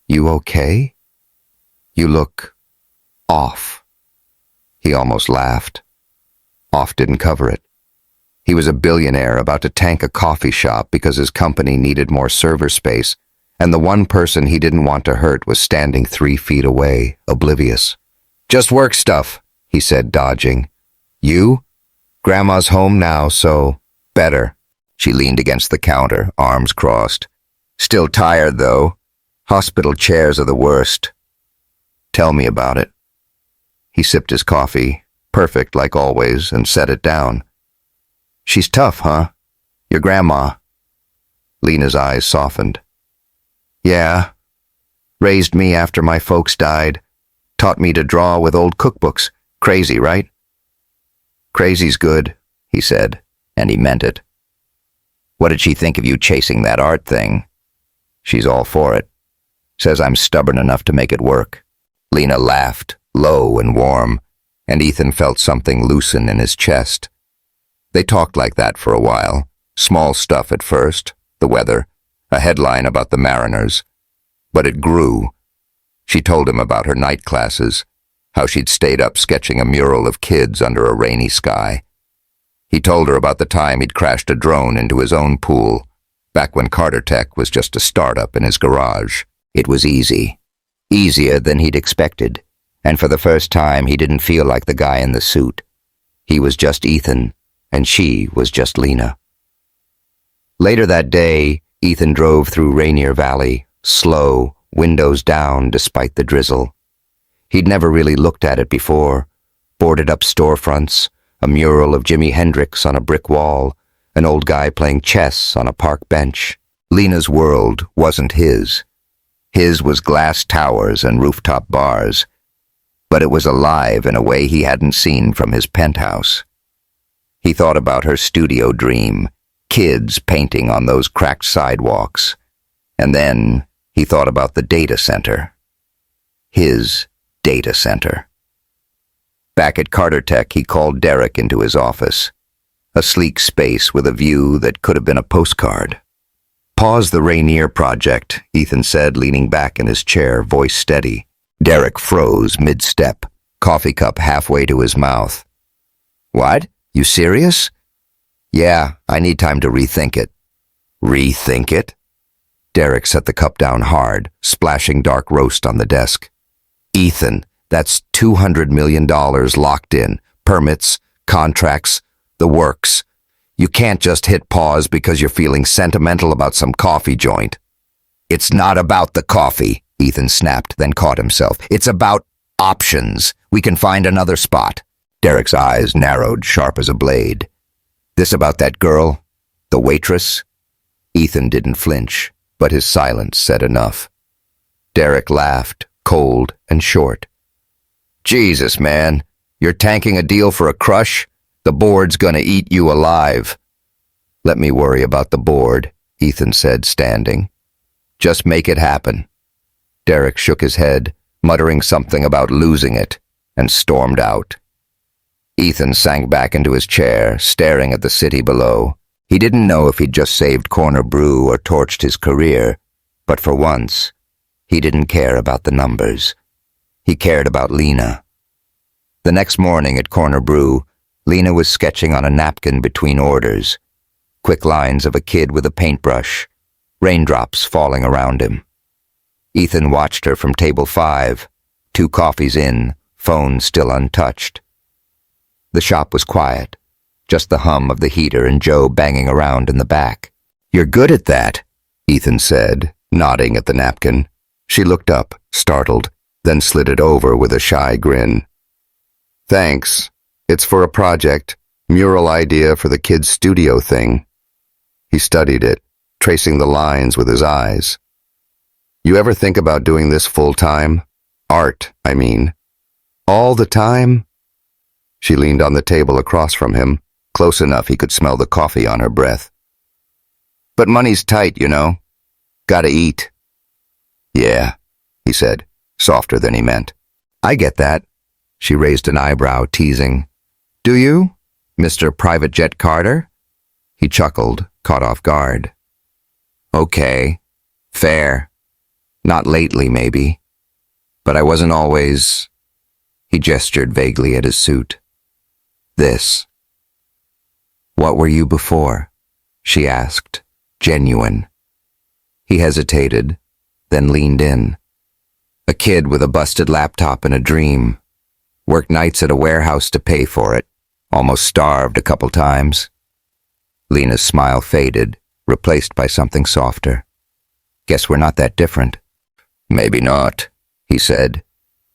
Speaker 1: "You okay? You look off." He almost laughed. Off didn't cover it. He was a billionaire about to tank a coffee shop because his company needed more server space, and the one person he didn't want to hurt was standing 3 feet away, oblivious. "Just work stuff," he said, dodging. "You? Grandma's home now, so better." She leaned against the counter, arms crossed. "Still tired, though. Hospital chairs are the worst." "Tell me about it." He sipped his coffee, perfect like always, and set it down. "She's tough, huh? Your grandma?" Lena's eyes softened. "Yeah. Raised me after my folks died. Taught me to draw with old cookbooks. Crazy, right?" "Crazy's good," he said, and he meant it. What did she think of you chasing that art thing? She's all for it. Says I'm stubborn enough to make it work. Lena laughed, low and warm, and Ethan felt something loosen in his chest. They talked like that for a while. Small stuff at first, the weather, a headline about the Mariners. But it grew. She told him about her night classes, how she'd stayed up sketching a mural of kids under a rainy sky. He told her about the time he'd crashed a drone into his own pool, back when Carter Tech was just a startup in his garage. It was easy. Easier than he'd expected, and for the first time he didn't feel like the guy in the suit. He was just Ethan, and she was just Lena. Later that day, Ethan drove through Rainier Valley, slow, windows down despite the drizzle. He'd never really looked at it before. Boarded up storefronts, a mural of Jimi Hendrix on a brick wall, an old guy playing chess on a park bench. Lena's world wasn't his. His was glass towers and rooftop bars, but it was alive in a way he hadn't seen from his penthouse. He thought about her studio dream, kids painting on those cracked sidewalks, and then he thought about the data center. His data center. Back at Carter Tech, he called Derek into his office, a sleek space with a view that could have been a postcard. Pause the Rainier project, Ethan said, leaning back in his chair, voice steady. Derek froze mid-step, coffee cup halfway to his mouth. What? You serious? Yeah, I need time to rethink it. Rethink it? Derek set the cup down hard, splashing dark roast on the desk. Ethan, that's $200 million locked in. Permits, contracts, the works. You can't just hit pause because you're feeling sentimental about some coffee joint. It's not about the coffee, Ethan snapped, then caught himself. It's about options. We can find another spot. Derek's eyes narrowed, sharp as a blade. This about that girl? The waitress? Ethan didn't flinch, but his silence said enough. Derek laughed, cold and short. Jesus, man, you're tanking a deal for a crush? The board's gonna eat you alive. Let me worry about the board, Ethan said, standing. Just make it happen. Derek shook his head, muttering something about losing it, and stormed out. Ethan sank back into his chair, staring at the city below. He didn't know if he'd just saved Corner Brew or torched his career, but for once, he didn't care about the numbers. He cared about Lena. The next morning at Corner Brew, Lena was sketching on a napkin between orders, quick lines of a kid with a paintbrush, raindrops falling around him. Ethan watched her from table 5, 2 coffees in, phone still untouched. The shop was quiet, just the hum of the heater and Joe banging around in the back. You're good at that, Ethan said, nodding at the napkin. She looked up, startled, then slid it over with a shy grin. Thanks. It's for a project, mural idea for the kids' studio thing. He studied it, tracing the lines with his eyes. You ever think about doing this full-time? Art, I mean. All the time? She leaned on the table across from him, close enough he could smell the coffee on her breath. But money's tight, you know. Gotta eat. Yeah, he said, softer than he meant. I get that. She raised an eyebrow, teasing. Do you, Mr. Private Jet Carter? He chuckled, caught off guard. Okay, fair. Not lately, maybe. But I wasn't always... He gestured vaguely at his suit. This. What were you before? She asked, genuine. He hesitated, then leaned in. A kid with a busted laptop and a dream. Worked nights at a warehouse to pay for it. Almost starved a couple times. Lena's smile faded, replaced by something softer. Guess we're not that different. Maybe not, he said,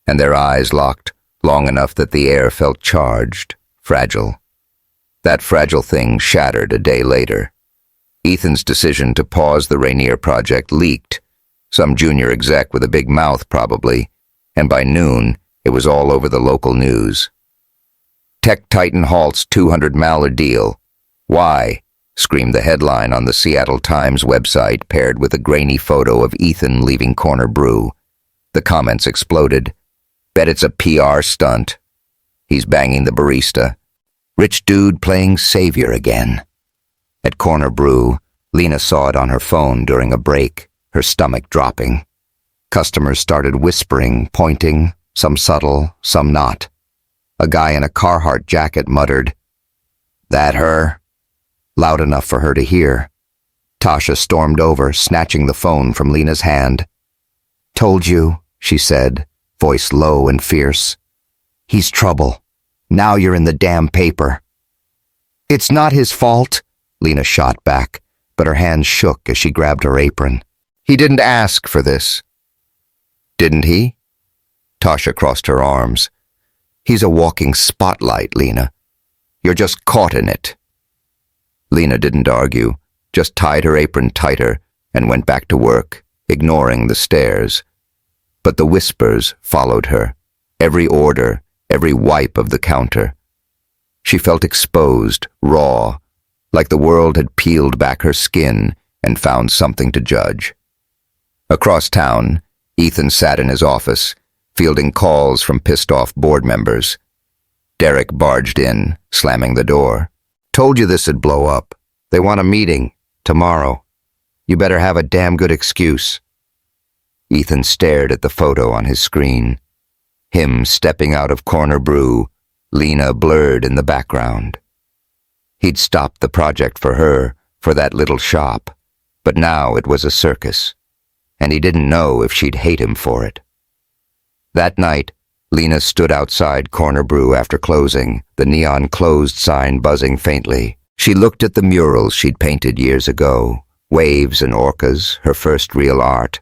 Speaker 1: and their eyes locked long enough that the air felt charged, fragile. That fragile thing shattered a day later. Ethan's decision to pause the Rainier project leaked. Some junior exec with a big mouth, probably, and by noon, it was all over the local news. Tech Titan halts $200 million deal. Why? screamed the headline on the Seattle Times website, paired with a grainy photo of Ethan leaving Corner Brew. The comments exploded. Bet it's a PR stunt. He's banging the barista. Rich dude playing savior again. At Corner Brew, Lena saw it on her phone during a break, her stomach dropping. Customers started whispering, pointing, some subtle, some not. A guy in a Carhartt jacket muttered, "That her?" loud enough for her to hear. Tasha stormed over, snatching the phone from Lena's hand. "Told you," she said, voice low and fierce. "He's trouble. Now you're in the damn paper." "It's not his fault," Lena shot back, but her hands shook as she grabbed her apron. "He didn't ask for this." "Didn't he?" Tasha crossed her arms. "He's a walking spotlight, Lena. You're just caught in it." Lena didn't argue, just tied her apron tighter and went back to work, ignoring the stares. But the whispers followed her, every order, every wipe of the counter. She felt exposed, raw, like the world had peeled back her skin and found something to judge. Across town, Ethan sat in his office, fielding calls from pissed-off board members. Derek barged in, slamming the door. "Told you this'd blow up. They want a meeting, tomorrow. You better have a damn good excuse." Ethan stared at the photo on his screen. Him stepping out of Corner Brew, Lena blurred in the background. He'd stopped the project for her, for that little shop, but now it was a circus, and he didn't know if she'd hate him for it. That night, Lena stood outside Corner Brew after closing, the neon closed sign buzzing faintly. She looked at the murals she'd painted years ago, waves and orcas, her first real art,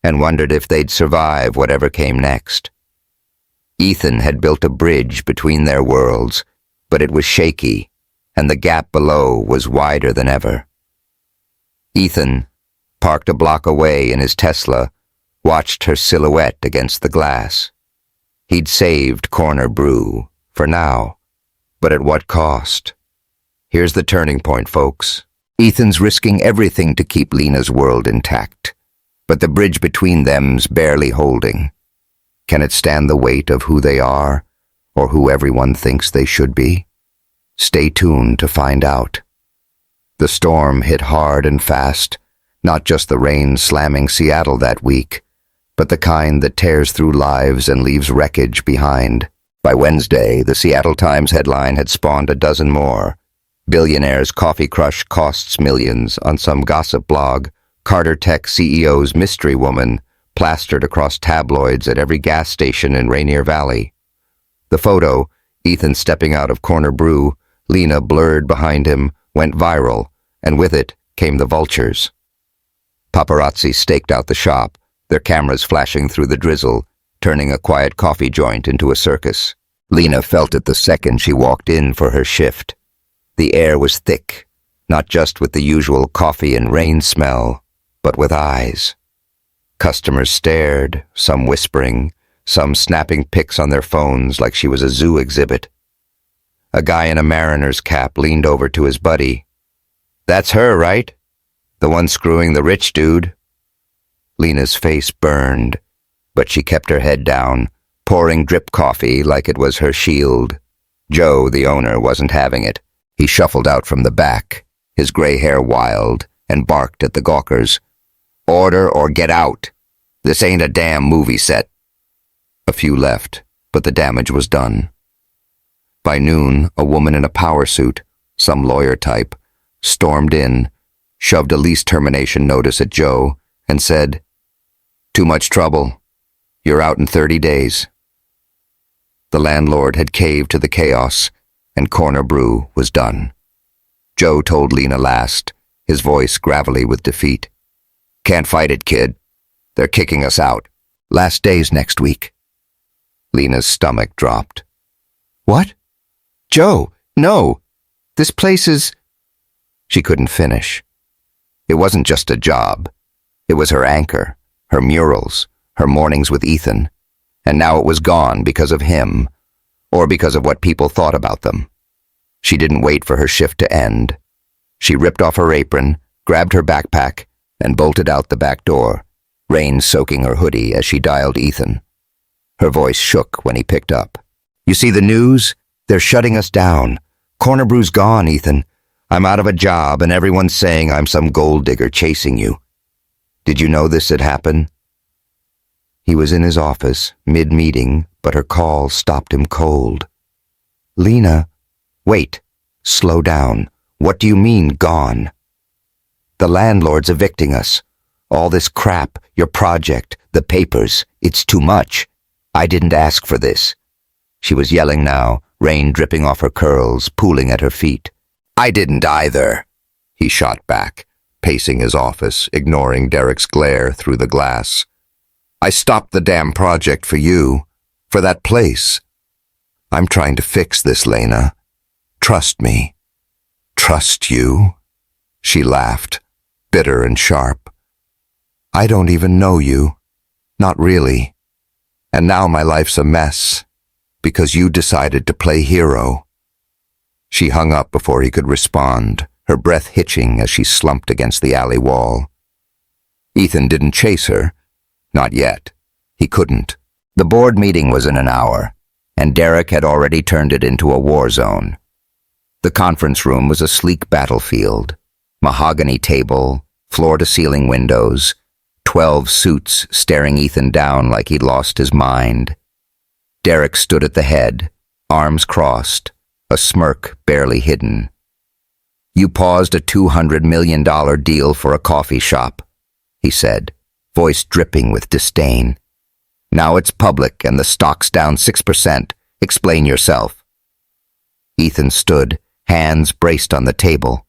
Speaker 1: and wondered if they'd survive whatever came next. Ethan had built a bridge between their worlds, but it was shaky, and the gap below was wider than ever. Ethan, parked a block away in his Tesla, watched her silhouette against the glass. He'd saved Corner Brew, for now, but at what cost? Here's the turning point, folks. Ethan's risking everything to keep Lena's world intact, but the bridge between them's barely holding. Can it stand the weight of who they are, or who everyone thinks they should be? Stay tuned to find out. The storm hit hard and fast, not just the rain slamming Seattle that week, but the kind that tears through lives and leaves wreckage behind. By Wednesday, the Seattle Times headline had spawned a dozen more. Billionaire's coffee crush costs millions on some gossip blog. Carter Tech CEO's mystery woman plastered across tabloids at every gas station in Rainier Valley. The photo, Ethan stepping out of Corner Brew, Lena blurred behind him, went viral, and with it came the vultures. Paparazzi staked out the shop, their cameras flashing through the drizzle, turning a quiet coffee joint into a circus. Lena felt it the second she walked in for her shift. The air was thick, not just with the usual coffee and rain smell, but with eyes. Customers stared, some whispering, some snapping pics on their phones like she was a zoo exhibit. A guy in a mariner's cap leaned over to his buddy. "That's her, right? The one screwing the rich dude?" Lena's face burned, but she kept her head down, pouring drip coffee like it was her shield. Joe, the owner, wasn't having it. He shuffled out from the back, his gray hair wild, and barked at the gawkers. "Order or get out. This ain't a damn movie set." A few left, but the damage was done. By noon, a woman in a power suit, some lawyer type, stormed in, shoved a lease termination notice at Joe, and said, "Too much trouble. You're out in 30 days. The landlord had caved to the chaos, and Corner Brew was done. Joe told Lena last, his voice gravelly with defeat. "Can't fight it, kid. They're kicking us out. Last day's next week." Lena's stomach dropped. "What? Joe, no. This place is—" She couldn't finish. It wasn't just a job. It was her anchor, her murals, her mornings with Ethan, and now it was gone because of him, or because of what people thought about them. She didn't wait for her shift to end. She ripped off her apron, grabbed her backpack, and bolted out the back door, rain soaking her hoodie as she dialed Ethan. Her voice shook when he picked up. "You see the news? They're shutting us down. Corner Brew's gone, Ethan. I'm out of a job and everyone's saying I'm some gold digger chasing you. Did you know this had happened?" He was in his office, mid-meeting, but her call stopped him cold. "Lena, wait. Slow down. What do you mean, gone?" "The landlord's evicting us. All this crap, your project, the papers, it's too much. I didn't ask for this." She was yelling now, rain dripping off her curls, pooling at her feet. "I didn't either," he shot back, pacing his office, ignoring Derek's glare through the glass. "I stopped the damn project for you, for that place. I'm trying to fix this, Lena. Trust me." "Trust you?" She laughed, bitter and sharp. "I don't even know you. Not really. And now my life's a mess, because you decided to play hero." She hung up before he could respond, her breath hitching as she slumped against the alley wall. Ethan didn't chase her. Not yet. He couldn't. The board meeting was in an hour, and Derek had already turned it into a war zone. The conference room was a sleek battlefield. Mahogany table, floor-to-ceiling windows, 12 suits staring Ethan down like he'd lost his mind. Derek stood at the head, arms crossed, a smirk barely hidden. "You paused a $200 million deal for a coffee shop," he said, voice dripping with disdain. "Now it's public and the stock's down 6%. Explain yourself." Ethan stood, hands braced on the table.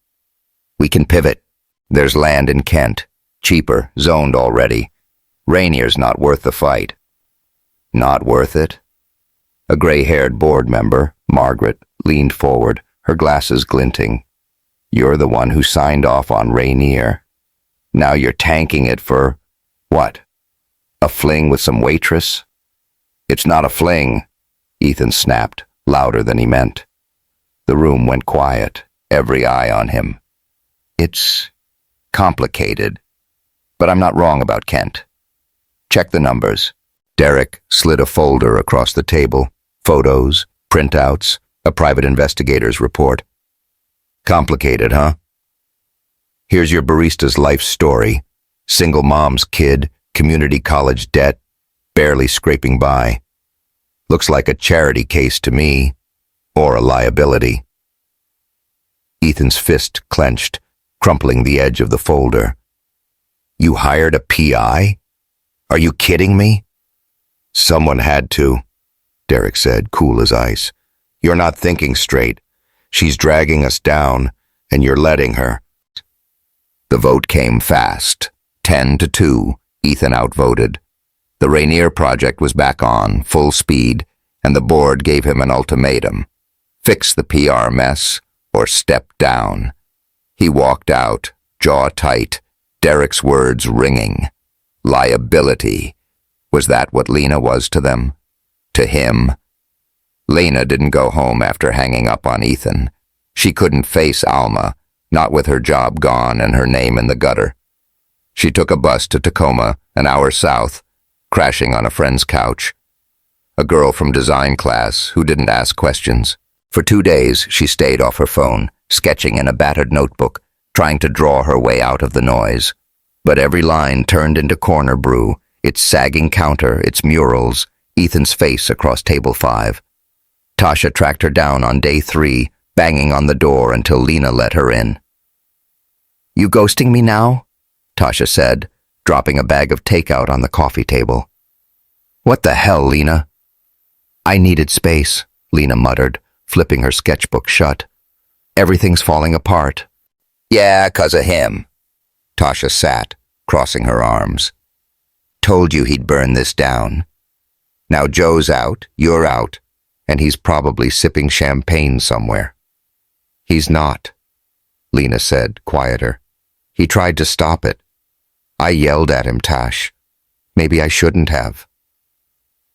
Speaker 1: "We can pivot. There's land in Kent. Cheaper, zoned already. Rainier's not worth the fight." "Not worth it?" A gray-haired board member, Margaret, leaned forward, her glasses glinting. "You're the one who signed off on Rainier. Now you're tanking it for, what? A fling with some waitress?" "It's not a fling," Ethan snapped, louder than he meant. The room went quiet, every eye on him. "It's complicated, but I'm not wrong about Kent. Check the numbers." Derek slid a folder across the table. Photos, printouts, a private investigator's report. "Complicated, huh? Here's your barista's life story. Single mom's kid, community college debt, barely scraping by. Looks like a charity case to me, or a liability." Ethan's fist clenched, crumpling the edge of the folder. "You hired a PI? Are you kidding me?" "Someone had to," Derek said, cool as ice. "You're not thinking straight. She's dragging us down, and you're letting her." The vote came fast. 10-2, Ethan outvoted. The Rainier project was back on, full speed, and the board gave him an ultimatum. Fix the PR mess, or step down. He walked out, jaw tight, Derek's words ringing. Liability. Was that what Lena was to them? To him? Lena didn't go home after hanging up on Ethan. She couldn't face Alma, not with her job gone and her name in the gutter. She took a bus to Tacoma, an hour south, crashing on a friend's couch. A girl from design class who didn't ask questions. For 2 days, she stayed off her phone, sketching in a battered notebook, trying to draw her way out of the noise. But every line turned into Corner Brew, its sagging counter, its murals, Ethan's face across table 5. Tasha tracked her down on day 3, banging on the door until Lena let her in. "You ghosting me now?" Tasha said, dropping a bag of takeout on the coffee table. "What the hell, Lena?" "I needed space," Lena muttered, flipping her sketchbook shut. "Everything's falling apart." "Yeah, 'cause of him." Tasha sat, crossing her arms. "Told you he'd burn this down. Now Joe's out, you're out, and he's probably sipping champagne somewhere." "He's not," Lena said, quieter. "He tried to stop it. I yelled at him, Tash. Maybe I shouldn't have."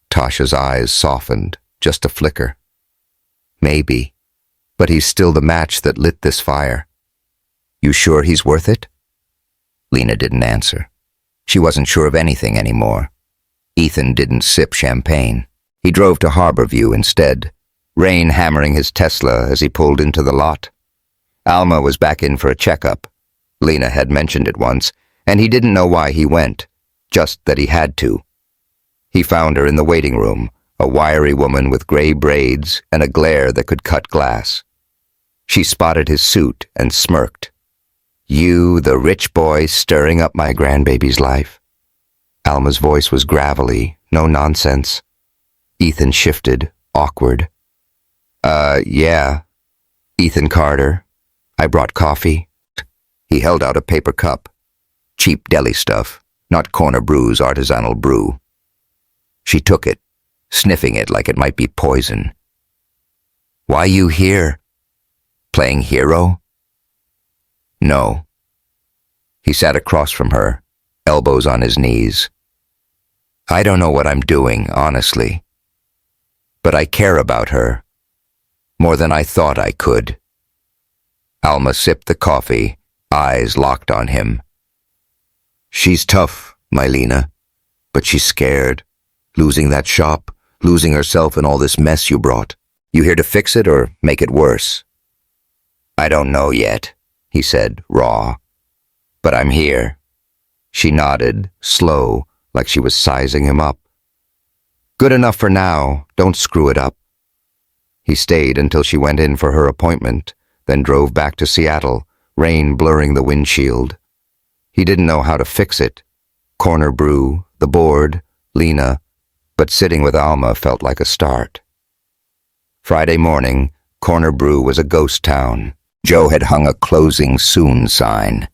Speaker 1: Tasha's eyes softened, just a flicker. "Maybe, but he's still the match that lit this fire." You sure he's worth it? Lena didn't answer. She wasn't sure of anything anymore. Ethan didn't sip champagne. He drove to Harborview instead, rain hammering his Tesla as he pulled into the lot. Alma was back in for a checkup. Lena had mentioned it once, and he didn't know why he went, just that he had to. He found her in the waiting room, a wiry woman with gray braids and a glare that could cut glass. She spotted his suit and smirked. You, the rich boy stirring up my grandbaby's life. Alma's voice was gravelly, no nonsense. Ethan shifted, awkward. Yeah. Ethan Carter. I brought coffee. He held out a paper cup. Cheap deli stuff, not Corner Brew's artisanal brew. She took it, sniffing it like it might be poison. Why you here? Playing hero? No. He sat across from her, elbows on his knees. I don't know what I'm doing, honestly. But I care about her. More than I thought I could. Alma sipped the coffee, eyes locked on him. She's tough, my Lena, but she's scared. Losing that shop, losing herself in all this mess you brought. You here to fix it or make it worse? I don't know yet, he said, raw. But I'm here. She nodded, slow, like she was sizing him up. Good enough for now, don't screw it up. He stayed until she went in for her appointment, then drove back to Seattle, rain blurring the windshield. He didn't know how to fix it. Corner Brew, the board, Lena, but sitting with Alma felt like a start. Friday morning, Corner Brew was a ghost town. Joe had hung a closing soon sign,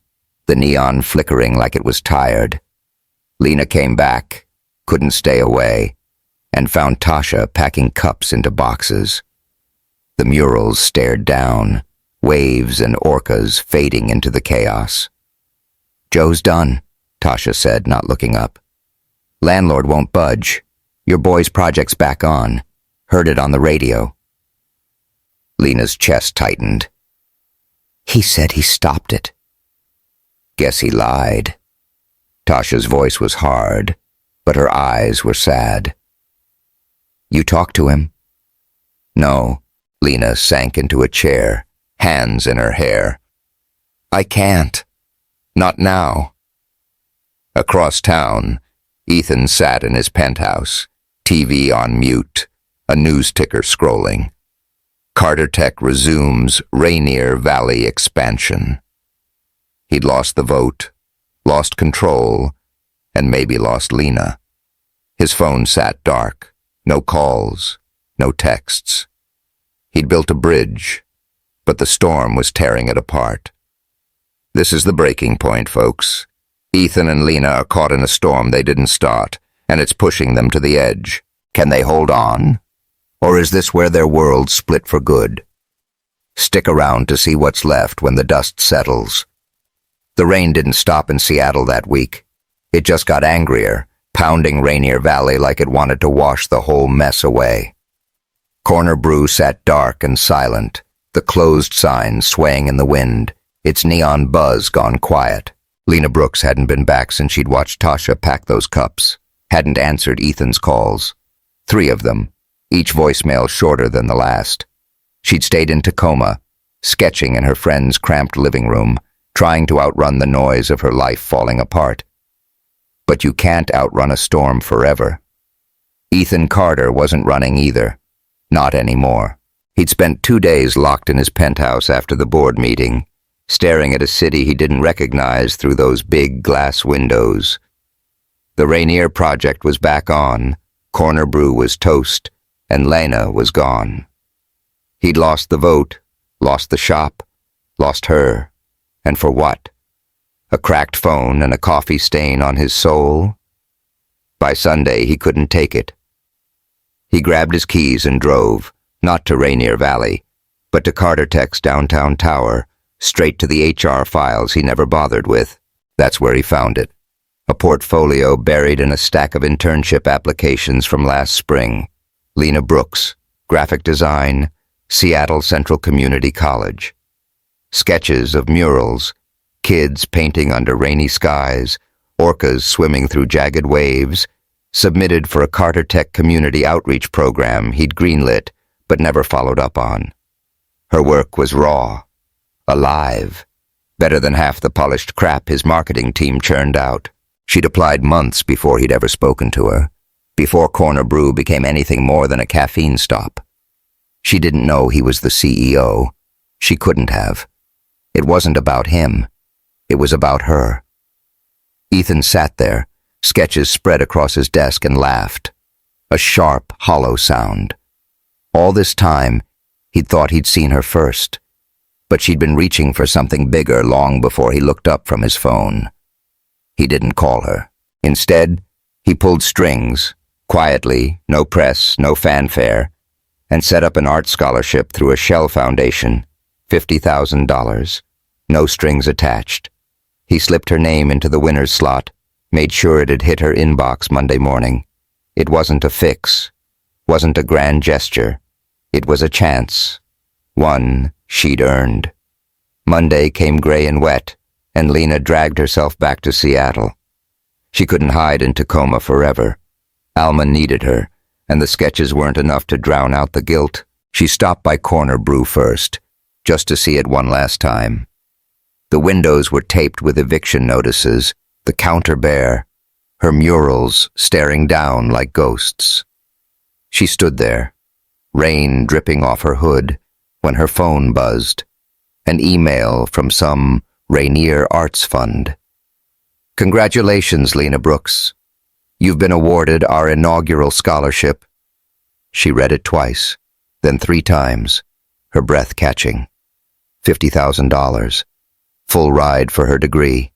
Speaker 1: the neon flickering like it was tired. Lena came back, couldn't stay away, and found Tasha packing cups into boxes. The murals stared down, waves and orcas fading into the chaos. Joe's done, Tasha said, not looking up. Landlord won't budge. Your boy's project's back on. Heard it on the radio. Lena's chest tightened. He said he stopped it. Guess he lied. Tasha's voice was hard, but her eyes were sad. You talked to him? No. Lena sank into a chair, hands in her hair. I can't. Not now. Across town, Ethan sat in his penthouse, TV on mute, a news ticker scrolling. Carter Tech resumes Rainier Valley expansion. He'd lost the vote, lost control, and maybe lost Lena. His phone sat dark, no calls, no texts. He'd built a bridge, but the storm was tearing it apart. This is the breaking point, folks. Ethan and Lena are caught in a storm they didn't start, and it's pushing them to the edge. Can they hold on? Or is this where their worlds split for good? Stick around to see what's left when the dust settles. The rain didn't stop in Seattle that week. It just got angrier, pounding Rainier Valley like it wanted to wash the whole mess away. Corner Brew sat dark and silent, the closed sign swaying in the wind, its neon buzz gone quiet. Lena Brooks hadn't been back since she'd watched Tasha pack those cups, hadn't answered Ethan's calls. 3 of them, each voicemail shorter than the last. She'd stayed in Tacoma, sketching in her friend's cramped living room, trying to outrun the noise of her life falling apart. But you can't outrun a storm forever. Ethan Carter wasn't running either. Not anymore. He'd spent 2 days locked in his penthouse after the board meeting, staring at a city he didn't recognize through those big glass windows. The Rainier project was back on, Corner Brew was toast, and Lena was gone. He'd lost the vote, lost the shop, lost her. And for what? A cracked phone and a coffee stain on his soul? By Sunday, he couldn't take it. He grabbed his keys and drove, not to Rainier Valley, but to Carter Tech's downtown tower, straight to the HR files he never bothered with. That's where he found it. A portfolio buried in a stack of internship applications from last spring. Lena Brooks, graphic design, Seattle Central Community College. Sketches of murals, Kids painting under rainy skies, orcas swimming through jagged waves, submitted for a Carter Tech community outreach program he'd greenlit but never followed up on. Her work was raw, alive, better than half the polished crap his marketing team churned out. She'd applied months before he'd ever spoken to her, before Corner Brew became anything more than a caffeine stop. She didn't know he was the CEO. She couldn't have. It wasn't about him. It was about her. Ethan sat there, sketches spread across his desk, and laughed. A sharp, hollow sound. All this time, he'd thought he'd seen her first, but she'd been reaching for something bigger long before he looked up from his phone. He didn't call her. Instead, he pulled strings, quietly, no press, no fanfare, and set up an art scholarship through a shell foundation, $50,000, no strings attached. He slipped her name into the winner's slot, made sure it had hit her inbox Monday morning. It wasn't a fix, wasn't a grand gesture. It was a chance, one she'd earned. Monday came gray and wet, and Lena dragged herself back to Seattle. She couldn't hide in Tacoma forever. Alma needed her, and the sketches weren't enough to drown out the guilt. She stopped by Corner Brew first, just to see it one last time. The windows were taped with eviction notices, the counter bare, her murals staring down like ghosts. She stood there, rain dripping off her hood, when her phone buzzed. An email from some Rainier Arts Fund. "Congratulations, Lena Brooks. You've been awarded our inaugural scholarship." She read it twice, then 3 times, her breath catching. $50,000. Full ride for her degree.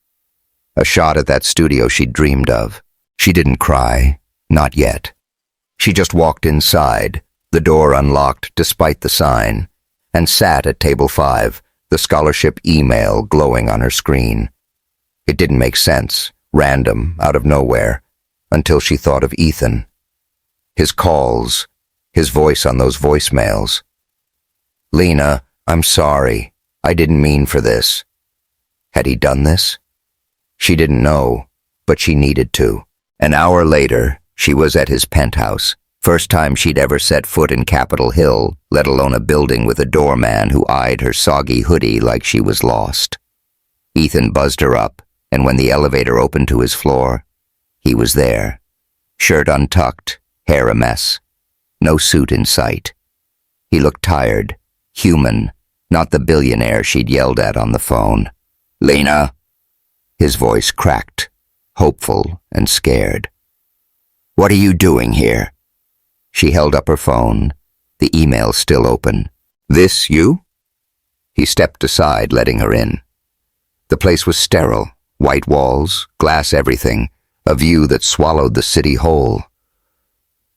Speaker 1: A shot at that studio she'd dreamed of. She didn't cry, not yet. She just walked inside, the door unlocked despite the sign, and sat at table 5, the scholarship email glowing on her screen. It didn't make sense, random, out of nowhere, until she thought of Ethan. His calls, his voice on those voicemails. "Lena, I'm sorry. I didn't mean for this." Had he done this? She didn't know, but she needed to. An hour later, she was at his penthouse. First time she'd ever set foot in Capitol Hill, let alone a building with a doorman who eyed her soggy hoodie like she was lost. Ethan buzzed her up, and when the elevator opened to his floor, he was there. Shirt untucked, hair a mess. No suit in sight. He looked tired, human, not the billionaire she'd yelled at on the phone. "Lena?" His voice cracked, hopeful and scared. "What are you doing here?" She held up her phone, the email still open. "This you?" He stepped aside, letting her in. The place was sterile, white walls, glass everything, a view that swallowed the city whole.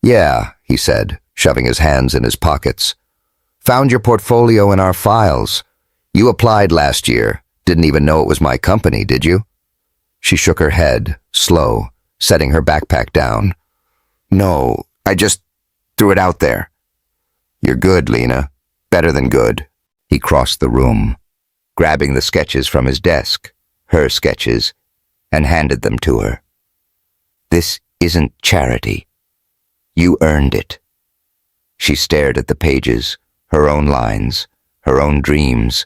Speaker 1: "Yeah," he said, shoving his hands in his pockets. "Found your portfolio in our files. You applied last year. Didn't even know it was my company, did you?" She shook her head, slow, setting her backpack down. "No, I just threw it out there." "You're good, Lena. Better than good." He crossed the room, grabbing the sketches from his desk, her sketches, and handed them to her. "This isn't charity. You earned it." She stared at the pages, her own lines, her own dreams,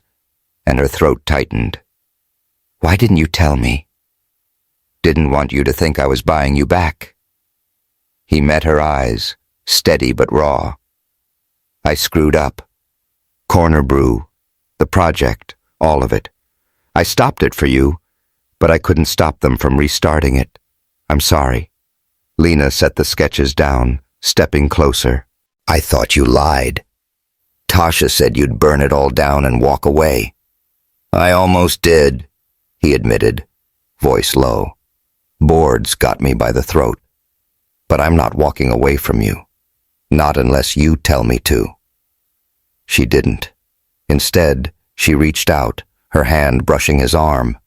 Speaker 1: and her throat tightened. "Why didn't you tell me?" "Didn't want you to think I was buying you back." He met her eyes, steady but raw. "I screwed up. Corner Brew, the project, all of it. I stopped it for you, but I couldn't stop them from restarting it. I'm sorry." Lena set the sketches down, stepping closer. "I thought you lied. Tasha said you'd burn it all down and walk away." "I almost did," he admitted, voice low. "Boards got me by the throat. But I'm not walking away from you. Not unless you tell me to." She didn't. Instead, she reached out, her hand brushing his arm.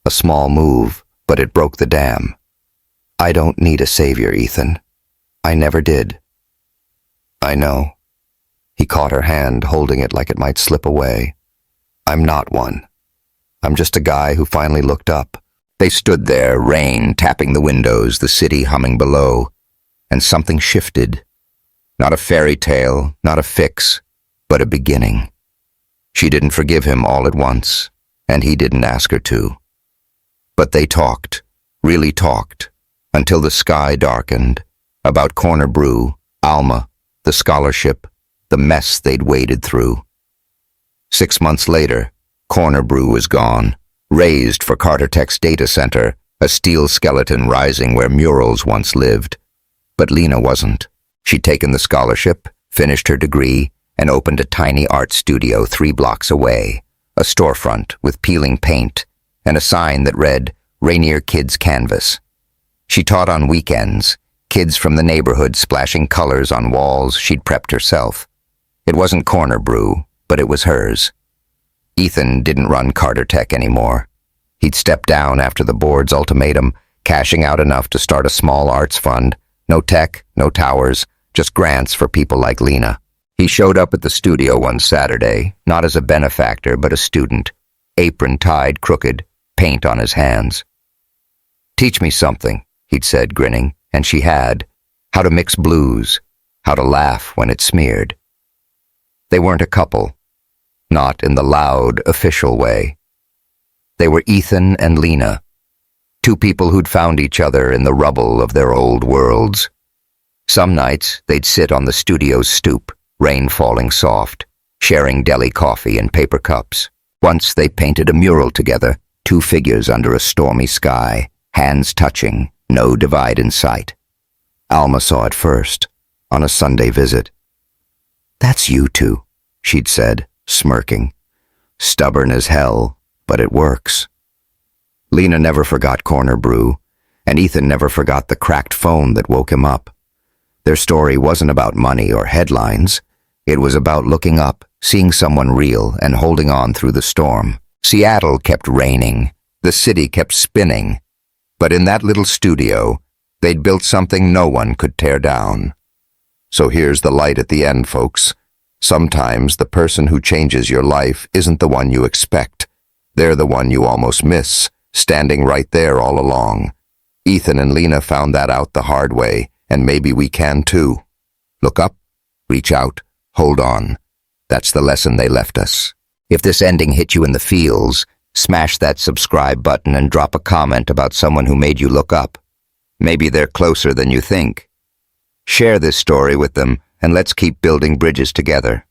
Speaker 1: A small move, but it broke the dam. "I don't need a savior, Ethan. I never did." "I know." He caught her hand, holding it like it might slip away. "I'm not one. I'm just a guy who finally looked up. They stood there, rain tapping the windows, the city humming below, and something shifted. Not a fairy tale, not a fix, but a beginning. She didn't forgive him all at once, and he didn't ask her to. But they talked, really talked, until the sky darkened, about Corner Brew, Alma, the scholarship, the mess they'd waded through. 6 months later, Corner Brew was gone, razed for Carter Tech's data center, a steel skeleton rising where murals once lived. But Lena wasn't. She'd taken the scholarship, finished her degree, and opened a tiny art studio 3 blocks away, a storefront with peeling paint, and a sign that read, Rainier Kids Canvas. She taught on weekends, kids from the neighborhood splashing colors on walls she'd prepped herself. It wasn't Corner Brew, but it was hers. Ethan didn't run Carter Tech anymore. He'd stepped down after the board's ultimatum, cashing out enough to start a small arts fund. No tech, no towers, just grants for people like Lena. He showed up at the studio one Saturday, not as a benefactor, but a student, apron tied crooked, paint on his hands. "Teach me something," he'd said, grinning, and she had. How to mix blues, how to laugh when it smeared. They weren't a couple. Not in the loud, official way. They were Ethan and Lena, 2 people who'd found each other in the rubble of their old worlds. Some nights, they'd sit on the studio's stoop, rain falling soft, sharing deli coffee and paper cups. Once they painted a mural together, 2 figures under a stormy sky, hands touching, no divide in sight. Alma saw it first, on a Sunday visit. "That's you 2, she'd said, smirking. "Stubborn as hell, but it works." Lena never forgot Corner Brew, and Ethan never forgot the cracked phone that woke him up. Their story wasn't about money or headlines. It was about looking up, seeing someone real, and holding on through the storm. Seattle kept raining. The city kept spinning. But in that little studio, they'd built something no one could tear down. So here's the light at the end, folks. Sometimes the person who changes your life isn't the one you expect. They're the one you almost miss, standing right there all along. Ethan and Lena found that out the hard way, and maybe we can too. Look up, reach out, hold on. That's the lesson they left us. If this ending hit you in the feels, smash that subscribe button and drop a comment about someone who made you look up. Maybe they're closer than you think. Share this story with them, and let's keep building bridges together.